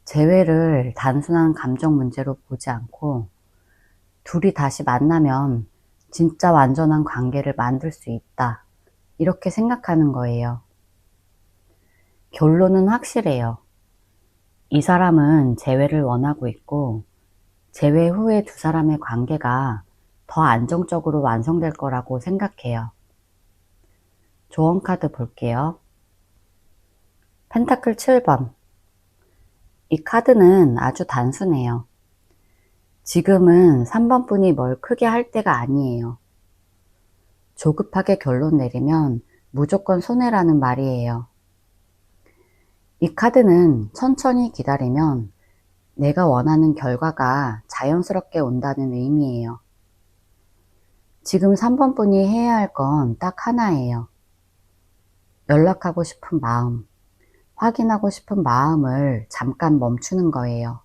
재회를 단순한 감정 문제로 보지 않고 둘이 다시 만나면 진짜 완전한 관계를 만들 수 있다. 이렇게 생각하는 거예요. 결론은 확실해요. 이 사람은 재회를 원하고 있고 재회 후에 두 사람의 관계가 더 안정적으로 완성될 거라고 생각해요. 조언 카드 볼게요. 펜타클 7번. 이 카드는 아주 단순해요. 지금은 3번 분이 뭘 크게 할 때가 아니에요. 조급하게 결론 내리면 무조건 손해라는 말이에요. 이 카드는 천천히 기다리면 내가 원하는 결과가 자연스럽게 온다는 의미예요. 지금 3번 분이 해야 할 건 딱 하나예요. 연락하고 싶은 마음, 확인하고 싶은 마음을 잠깐 멈추는 거예요.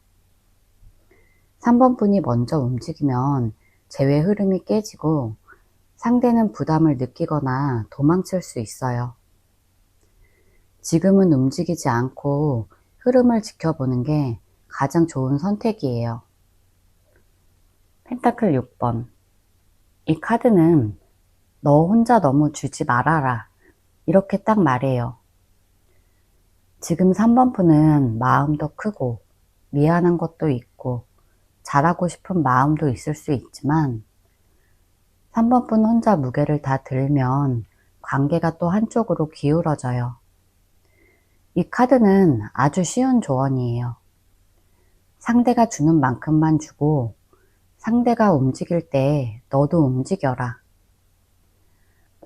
3번 분이 먼저 움직이면 재회 흐름이 깨지고 상대는 부담을 느끼거나 도망칠 수 있어요. 지금은 움직이지 않고 흐름을 지켜보는 게 가장 좋은 선택이에요. 펜타클 6번. 이 카드는 너 혼자 너무 주지 말아라. 이렇게 딱 말해요. 지금 3번 분은 마음도 크고 미안한 것도 있고 잘하고 싶은 마음도 있을 수 있지만 3번 분 혼자 무게를 다 들면 관계가 또 한쪽으로 기울어져요. 이 카드는 아주 쉬운 조언이에요. 상대가 주는 만큼만 주고 상대가 움직일 때 너도 움직여라.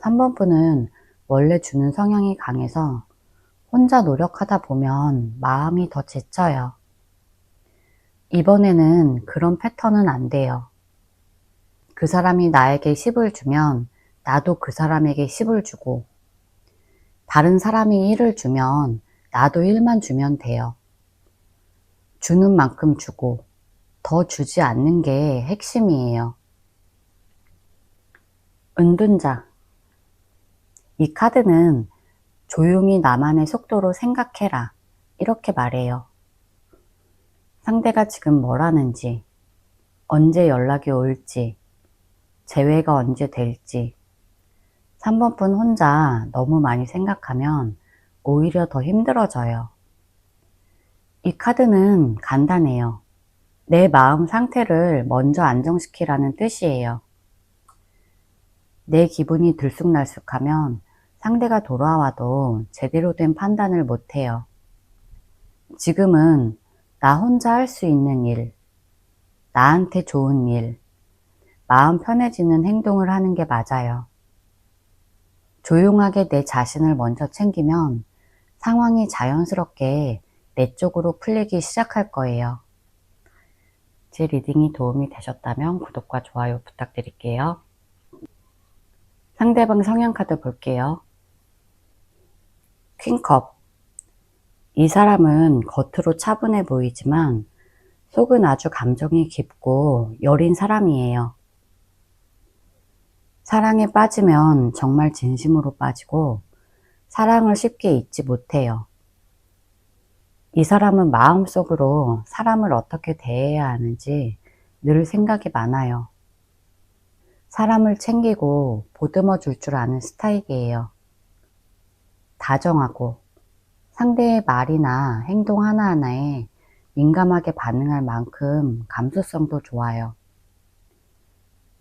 3번 분은 원래 주는 성향이 강해서 혼자 노력하다 보면 마음이 더 지쳐요. 이번에는 그런 패턴은 안 돼요. 그 사람이 나에게 10을 주면 나도 그 사람에게 10을 주고 다른 사람이 1을 주면 나도 1만 주면 돼요. 주는 만큼 주고 더 주지 않는 게 핵심이에요. 은둔자. 이 카드는 조용히 나만의 속도로 생각해라. 이렇게 말해요. 상대가 지금 뭘 하는지, 언제 연락이 올지, 재회가 언제 될지. 3번 분 혼자 너무 많이 생각하면 오히려 더 힘들어져요. 이 카드는 간단해요. 내 마음 상태를 먼저 안정시키라는 뜻이에요. 내 기분이 들쑥날쑥하면 상대가 돌아와도 제대로 된 판단을 못해요. 지금은 나 혼자 할 수 있는 일, 나한테 좋은 일, 마음 편해지는 행동을 하는 게 맞아요. 조용하게 내 자신을 먼저 챙기면 상황이 자연스럽게 내 쪽으로 풀리기 시작할 거예요. 제 리딩이 도움이 되셨다면 구독과 좋아요 부탁드릴게요. 상대방 성향 카드 볼게요. 퀸컵. 이 사람은 겉으로 차분해 보이지만 속은 아주 감정이 깊고 여린 사람이에요. 사랑에 빠지면 정말 진심으로 빠지고 사랑을 쉽게 잊지 못해요. 이 사람은 마음속으로 사람을 어떻게 대해야 하는지 늘 생각이 많아요. 사람을 챙기고 보듬어 줄 줄 아는 스타일이에요. 다정하고 상대의 말이나 행동 하나하나에 민감하게 반응할 만큼 감수성도 좋아요.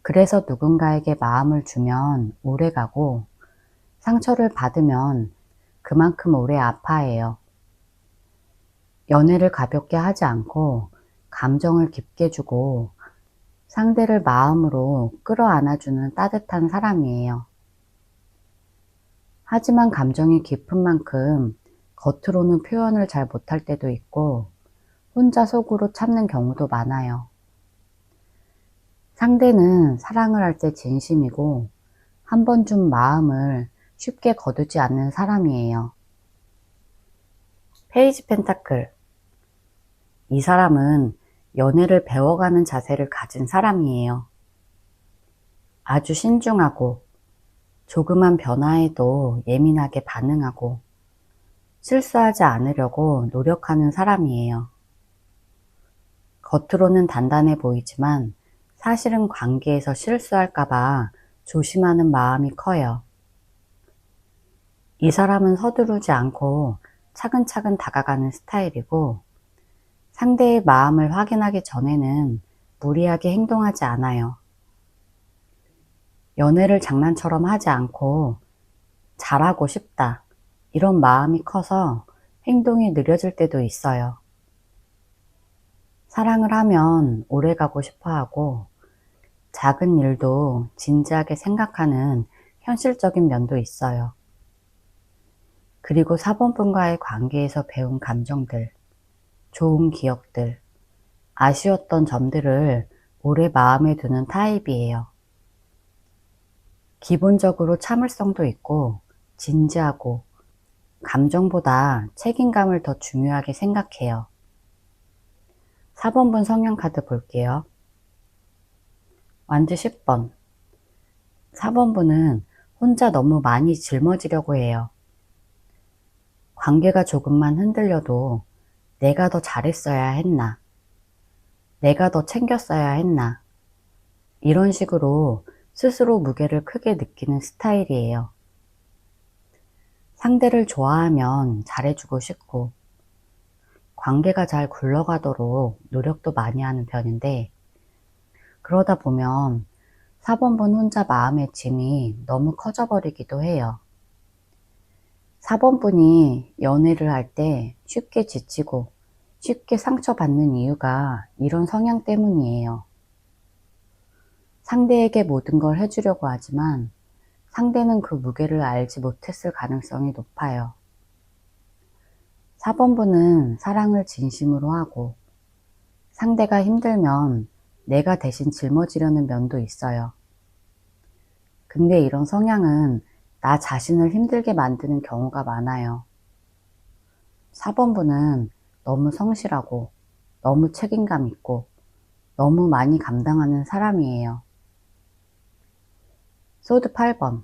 그래서 누군가에게 마음을 주면 오래가고 상처를 받으면 그만큼 오래 아파해요. 연애를 가볍게 하지 않고 감정을 깊게 주고 상대를 마음으로 끌어안아주는 따뜻한 사람이에요. 하지만 감정이 깊은 만큼 겉으로는 표현을 잘 못할 때도 있고 혼자 속으로 참는 경우도 많아요. 상대는 사랑을 할 때 진심이고 한 번 준 마음을 쉽게 거두지 않는 사람이에요. 페이지 펜타클. 이 사람은 연애를 배워가는 자세를 가진 사람이에요. 아주 신중하고 조그만 변화에도 예민하게 반응하고 실수하지 않으려고 노력하는 사람이에요. 겉으로는 단단해 보이지만 사실은 관계에서 실수할까봐 조심하는 마음이 커요. 이 사람은 서두르지 않고 차근차근 다가가는 스타일이고 상대의 마음을 확인하기 전에는 무리하게 행동하지 않아요. 연애를 장난처럼 하지 않고 잘하고 싶다 이런 마음이 커서 행동이 느려질 때도 있어요. 사랑을 하면 오래가고 싶어 하고 작은 일도 진지하게 생각하는 현실적인 면도 있어요. 그리고 사본분과의 관계에서 배운 감정들, 좋은 기억들, 아쉬웠던 점들을 오래 마음에 두는 타입이에요. 기본적으로 참을성도 있고 진지하고 감정보다 책임감을 더 중요하게 생각해요. 4번분 성향카드 볼게요. 완주 10번. 4번분은 혼자 너무 많이 짊어지려고 해요. 관계가 조금만 흔들려도 내가 더 잘했어야 했나? 내가 더 챙겼어야 했나? 이런 식으로 스스로 무게를 크게 느끼는 스타일이에요. 상대를 좋아하면 잘해주고 싶고 관계가 잘 굴러가도록 노력도 많이 하는 편인데 그러다 보면 4번분 혼자 마음의 짐이 너무 커져버리기도 해요. 4번분이 연애를 할 때 쉽게 지치고 쉽게 상처받는 이유가 이런 성향 때문이에요. 상대에게 모든 걸 해주려고 하지만 상대는 그 무게를 알지 못했을 가능성이 높아요. 4번분은 사랑을 진심으로 하고 상대가 힘들면 내가 대신 짊어지려는 면도 있어요. 근데 이런 성향은 나 자신을 힘들게 만드는 경우가 많아요. 4번분은 너무 성실하고 너무 책임감 있고 너무 많이 감당하는 사람이에요. 소드 8번.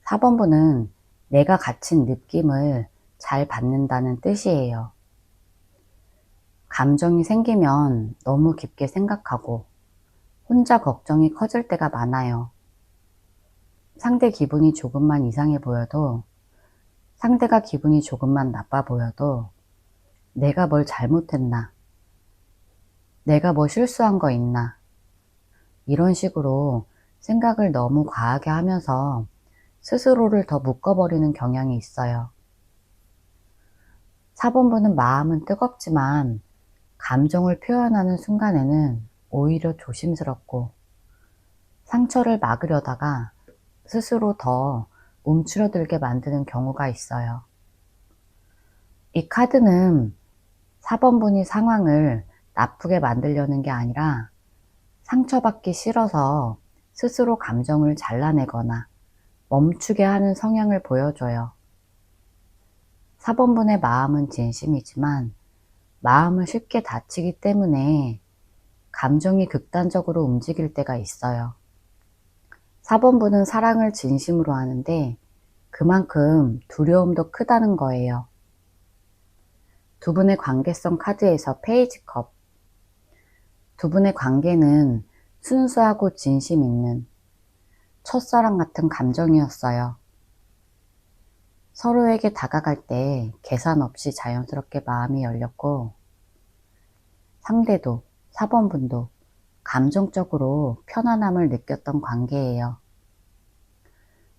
4번분은 내가 갇힌 느낌을 잘 받는다는 뜻이에요. 감정이 생기면 너무 깊게 생각하고 혼자 걱정이 커질 때가 많아요. 상대 기분이 조금만 이상해 보여도 상대가 기분이 조금만 나빠 보여도 내가 뭘 잘못했나? 내가 뭐 실수한 거 있나? 이런 식으로 생각을 너무 과하게 하면서 스스로를 더 묶어버리는 경향이 있어요. 4번분은 마음은 뜨겁지만 감정을 표현하는 순간에는 오히려 조심스럽고 상처를 막으려다가 스스로 더 움츠러들게 만드는 경우가 있어요. 이 카드는 4번분이 상황을 나쁘게 만들려는 게 아니라 상처받기 싫어서 스스로 감정을 잘라내거나 멈추게 하는 성향을 보여줘요. 4번분의 마음은 진심이지만 마음을 쉽게 다치기 때문에 감정이 극단적으로 움직일 때가 있어요. 4번분은 사랑을 진심으로 하는데 그만큼 두려움도 크다는 거예요. 두 분의 관계성 카드에서 페이지 컵. 두 분의 관계는 순수하고 진심 있는 첫사랑 같은 감정이었어요. 서로에게 다가갈 때 계산 없이 자연스럽게 마음이 열렸고 상대도 4번분도 감정적으로 편안함을 느꼈던 관계예요.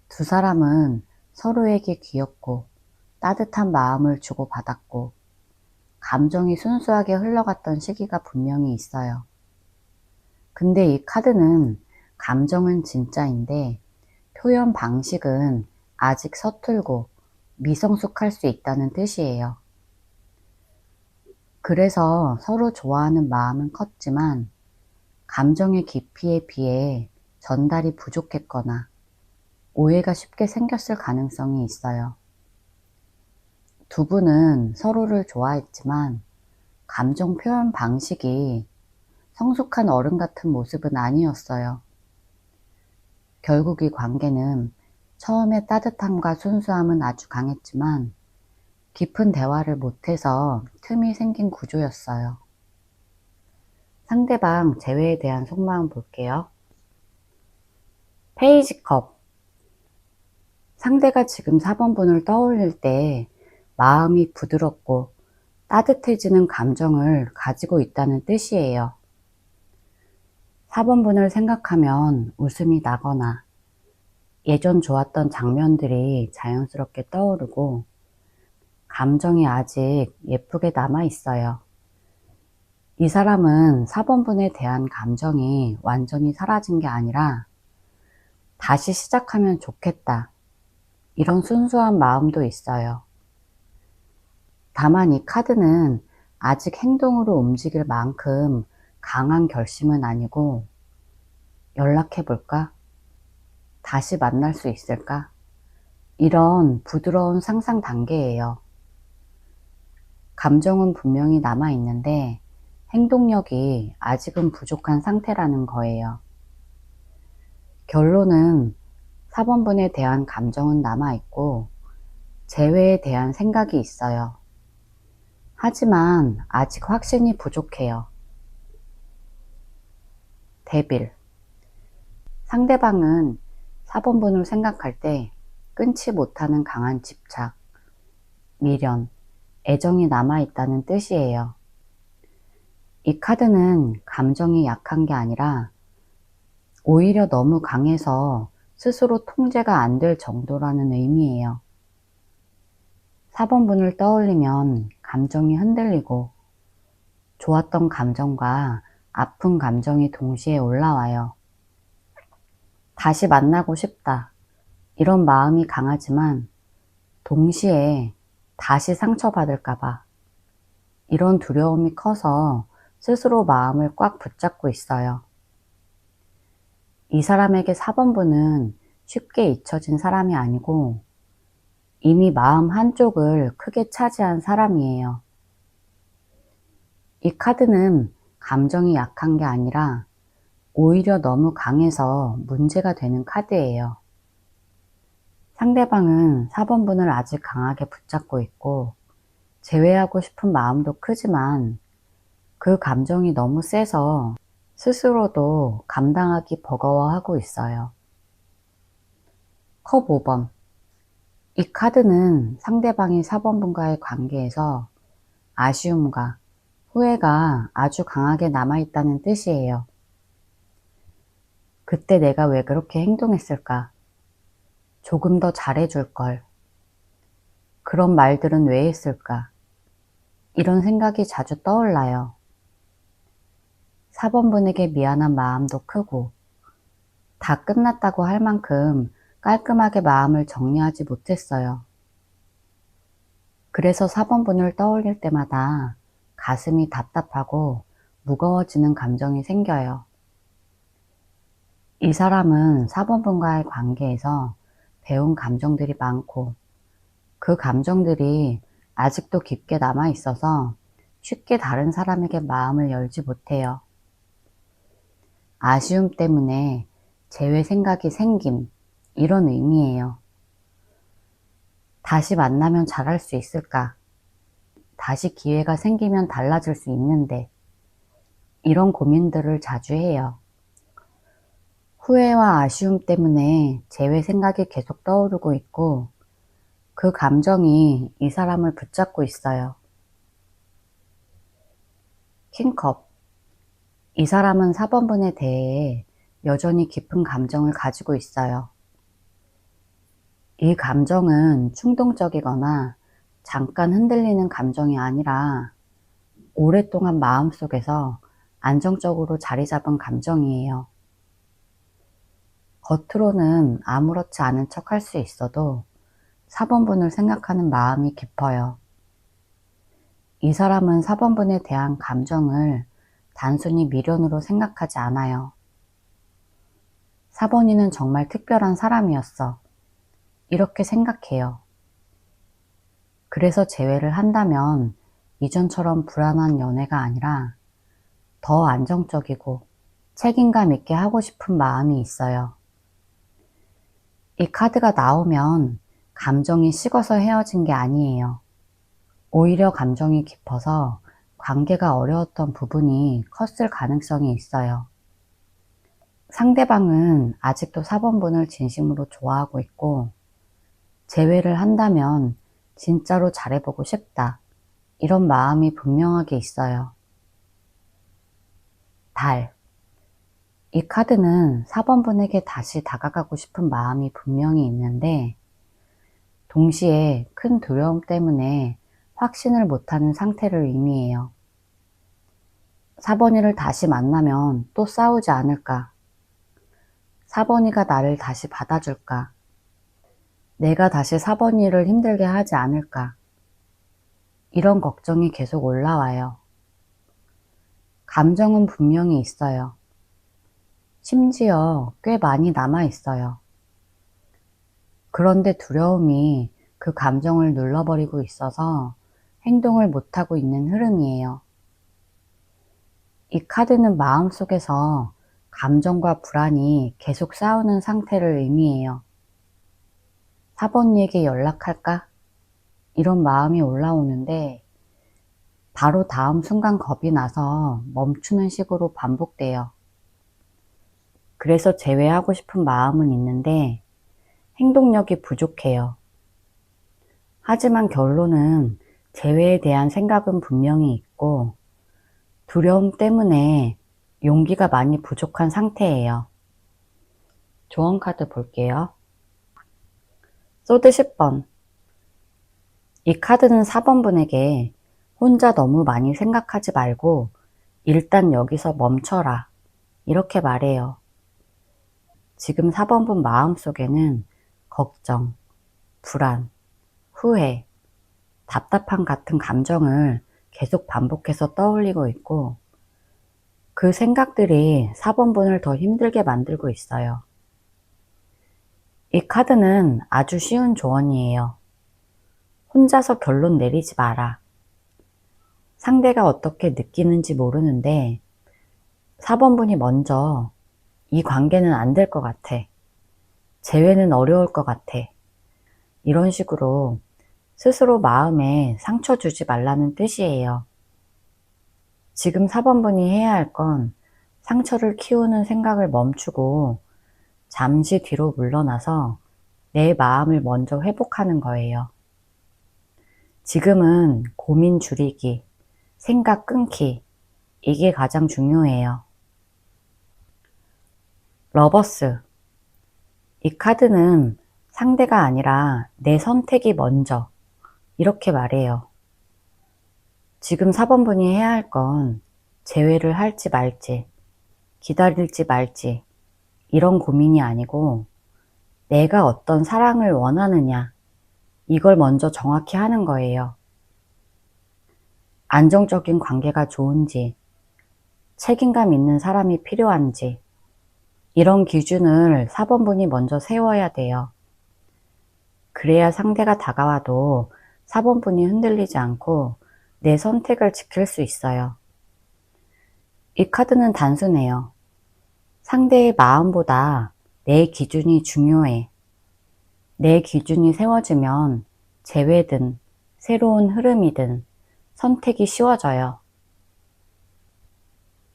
두 사람은 서로에게 귀엽고 따뜻한 마음을 주고받았고 감정이 순수하게 흘러갔던 시기가 분명히 있어요. 근데 이 카드는 감정은 진짜인데 표현 방식은 아직 서툴고 미성숙할 수 있다는 뜻이에요. 그래서 서로 좋아하는 마음은 컸지만 감정의 깊이에 비해 전달이 부족했거나 오해가 쉽게 생겼을 가능성이 있어요. 두 분은 서로를 좋아했지만 감정 표현 방식이 성숙한 어른 같은 모습은 아니었어요. 결국 이 관계는 처음에 따뜻함과 순수함은 아주 강했지만 깊은 대화를 못해서 틈이 생긴 구조였어요. 상대방 재회에 대한 속마음 볼게요. 페이지 컵. 상대가 지금 4번 분을 떠올릴 때 마음이 부드럽고 따뜻해지는 감정을 가지고 있다는 뜻이에요. 4번 분을 생각하면 웃음이 나거나 예전 좋았던 장면들이 자연스럽게 떠오르고 감정이 아직 예쁘게 남아 있어요. 이 사람은 4번 분에 대한 감정이 완전히 사라진 게 아니라 다시 시작하면 좋겠다, 이런 순수한 마음도 있어요. 다만 이 카드는 아직 행동으로 움직일 만큼 강한 결심은 아니고 연락해볼까? 다시 만날 수 있을까? 이런 부드러운 상상 단계예요. 감정은 분명히 남아있는데 행동력이 아직은 부족한 상태라는 거예요. 결론은 4번 분에 대한 감정은 남아있고 재회에 대한 생각이 있어요. 하지만 아직 확신이 부족해요. 데빌. 상대방은 4번 분을 생각할 때 끊지 못하는 강한 집착, 미련, 애정이 남아있다는 뜻이에요. 이 카드는 감정이 약한 게 아니라 오히려 너무 강해서 스스로 통제가 안 될 정도라는 의미예요. 4번 분을 떠올리면 감정이 흔들리고 좋았던 감정과 아픈 감정이 동시에 올라와요. 다시 만나고 싶다, 이런 마음이 강하지만 동시에 다시 상처받을까봐 이런 두려움이 커서 스스로 마음을 꽉 붙잡고 있어요. 이 사람에게 4번 분은 쉽게 잊혀진 사람이 아니고 이미 마음 한쪽을 크게 차지한 사람이에요. 이 카드는 감정이 약한 게 아니라 오히려 너무 강해서 문제가 되는 카드예요. 상대방은 4번 분을 아직 강하게 붙잡고 있고 제외하고 싶은 마음도 크지만 그 감정이 너무 세서 스스로도 감당하기 버거워하고 있어요. 컵 5번. 이 카드는 상대방이 4번 분과의 관계에서 아쉬움과 후회가 아주 강하게 남아있다는 뜻이에요. 그때 내가 왜 그렇게 행동했을까? 조금 더 잘해줄 걸. 그런 말들은 왜 했을까? 이런 생각이 자주 떠올라요. 4번 분에게 미안한 마음도 크고 다 끝났다고 할 만큼 깔끔하게 마음을 정리하지 못했어요. 그래서 4번 분을 떠올릴 때마다 가슴이 답답하고 무거워지는 감정이 생겨요. 이 사람은 4번 분과의 관계에서 배운 감정들이 많고 그 감정들이 아직도 깊게 남아 있어서 쉽게 다른 사람에게 마음을 열지 못해요. 아쉬움 때문에 재회 생각이 생김, 이런 의미예요. 다시 만나면 잘할 수 있을까? 다시 기회가 생기면 달라질 수 있는데 이런 고민들을 자주 해요. 후회와 아쉬움 때문에 재회 생각이 계속 떠오르고 있고 그 감정이 이 사람을 붙잡고 있어요. 킹컵. 이 사람은 4번분에 대해 여전히 깊은 감정을 가지고 있어요. 이 감정은 충동적이거나 잠깐 흔들리는 감정이 아니라 오랫동안 마음속에서 안정적으로 자리 잡은 감정이에요. 겉으로는 아무렇지 않은 척 할 수 있어도 4번분을 생각하는 마음이 깊어요. 이 사람은 4번분에 대한 감정을 단순히 미련으로 생각하지 않아요. 4번이는 정말 특별한 사람이었어. 이렇게 생각해요. 그래서 재회를 한다면 이전처럼 불안한 연애가 아니라 더 안정적이고 책임감 있게 하고 싶은 마음이 있어요. 이 카드가 나오면 감정이 식어서 헤어진 게 아니에요. 오히려 감정이 깊어서 관계가 어려웠던 부분이 컸을 가능성이 있어요. 상대방은 아직도 4번분을 진심으로 좋아하고 있고 재회를 한다면 진짜로 잘해보고 싶다. 이런 마음이 분명하게 있어요. 달. 이 카드는 4번분에게 다시 다가가고 싶은 마음이 분명히 있는데 동시에 큰 두려움 때문에 확신을 못하는 상태를 의미해요. 4번이를 다시 만나면 또 싸우지 않을까? 4번이가 나를 다시 받아줄까? 내가 다시 4번이를 힘들게 하지 않을까? 이런 걱정이 계속 올라와요. 감정은 분명히 있어요. 심지어 꽤 많이 남아 있어요. 그런데 두려움이 그 감정을 눌러버리고 있어서 행동을 못하고 있는 흐름이에요. 이 카드는 마음속에서 감정과 불안이 계속 싸우는 상태를 의미해요. 4번이에게 연락할까? 이런 마음이 올라오는데 바로 다음 순간 겁이 나서 멈추는 식으로 반복돼요. 그래서 재회하고 싶은 마음은 있는데 행동력이 부족해요. 하지만 결론은 재회에 대한 생각은 분명히 있고 두려움 때문에 용기가 많이 부족한 상태예요. 조언 카드 볼게요. 소드 10번. 이 카드는 4번분에게 혼자 너무 많이 생각하지 말고 일단 여기서 멈춰라. 이렇게 말해요. 지금 4번분 마음속에는 걱정, 불안, 후회, 답답함 같은 감정을 계속 반복해서 떠올리고 있고 그 생각들이 4번분을 더 힘들게 만들고 있어요. 이 카드는 아주 쉬운 조언이에요. 혼자서 결론 내리지 마라. 상대가 어떻게 느끼는지 모르는데 4번분이 먼저 이 관계는 안 될 것 같아. 재회는 어려울 것 같아. 이런 식으로 스스로 마음에 상처 주지 말라는 뜻이에요. 지금 4번분이 해야 할 건 상처를 키우는 생각을 멈추고 잠시 뒤로 물러나서 내 마음을 먼저 회복하는 거예요. 지금은 고민 줄이기, 생각 끊기, 이게 가장 중요해요. 러버스. 이 카드는 상대가 아니라 내 선택이 먼저, 이렇게 말해요. 지금 4번분이 해야 할 건 재회를 할지 말지, 기다릴지 말지, 이런 고민이 아니고 내가 어떤 사랑을 원하느냐, 이걸 먼저 정확히 하는 거예요. 안정적인 관계가 좋은지, 책임감 있는 사람이 필요한지, 이런 기준을 4번분이 먼저 세워야 돼요. 그래야 상대가 다가와도 4번분이 흔들리지 않고 내 선택을 지킬 수 있어요. 이 카드는 단순해요. 상대의 마음보다 내 기준이 중요해. 내 기준이 세워지면 재회든 새로운 흐름이든 선택이 쉬워져요.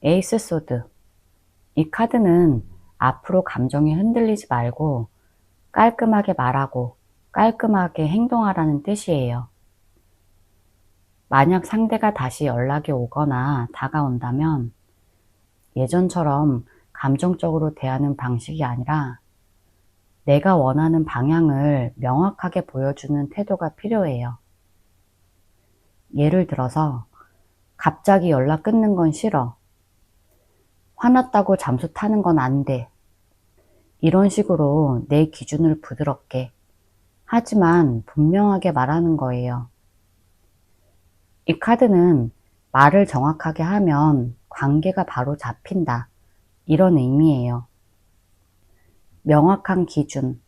에이스 소드. 이 카드는 앞으로 감정이 흔들리지 말고 깔끔하게 말하고 깔끔하게 행동하라는 뜻이에요. 만약 상대가 다시 연락이 오거나 다가온다면 예전처럼 감정적으로 대하는 방식이 아니라 내가 원하는 방향을 명확하게 보여주는 태도가 필요해요. 예를 들어서 갑자기 연락 끊는 건 싫어. 화났다고 잠수 타는 건 안 돼. 이런 식으로 내 기준을 부드럽게 하지만 분명하게 말하는 거예요. 이 카드는 말을 정확하게 하면 관계가 바로 잡힌다. 이런 의미예요. 명확한 기준,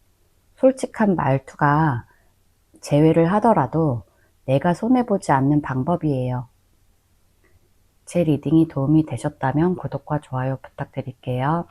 솔직한 말투가 제외를 하더라도 내가 손해보지 않는 방법이에요. 제 리딩이 도움이 되셨다면 구독과 좋아요 부탁드릴게요.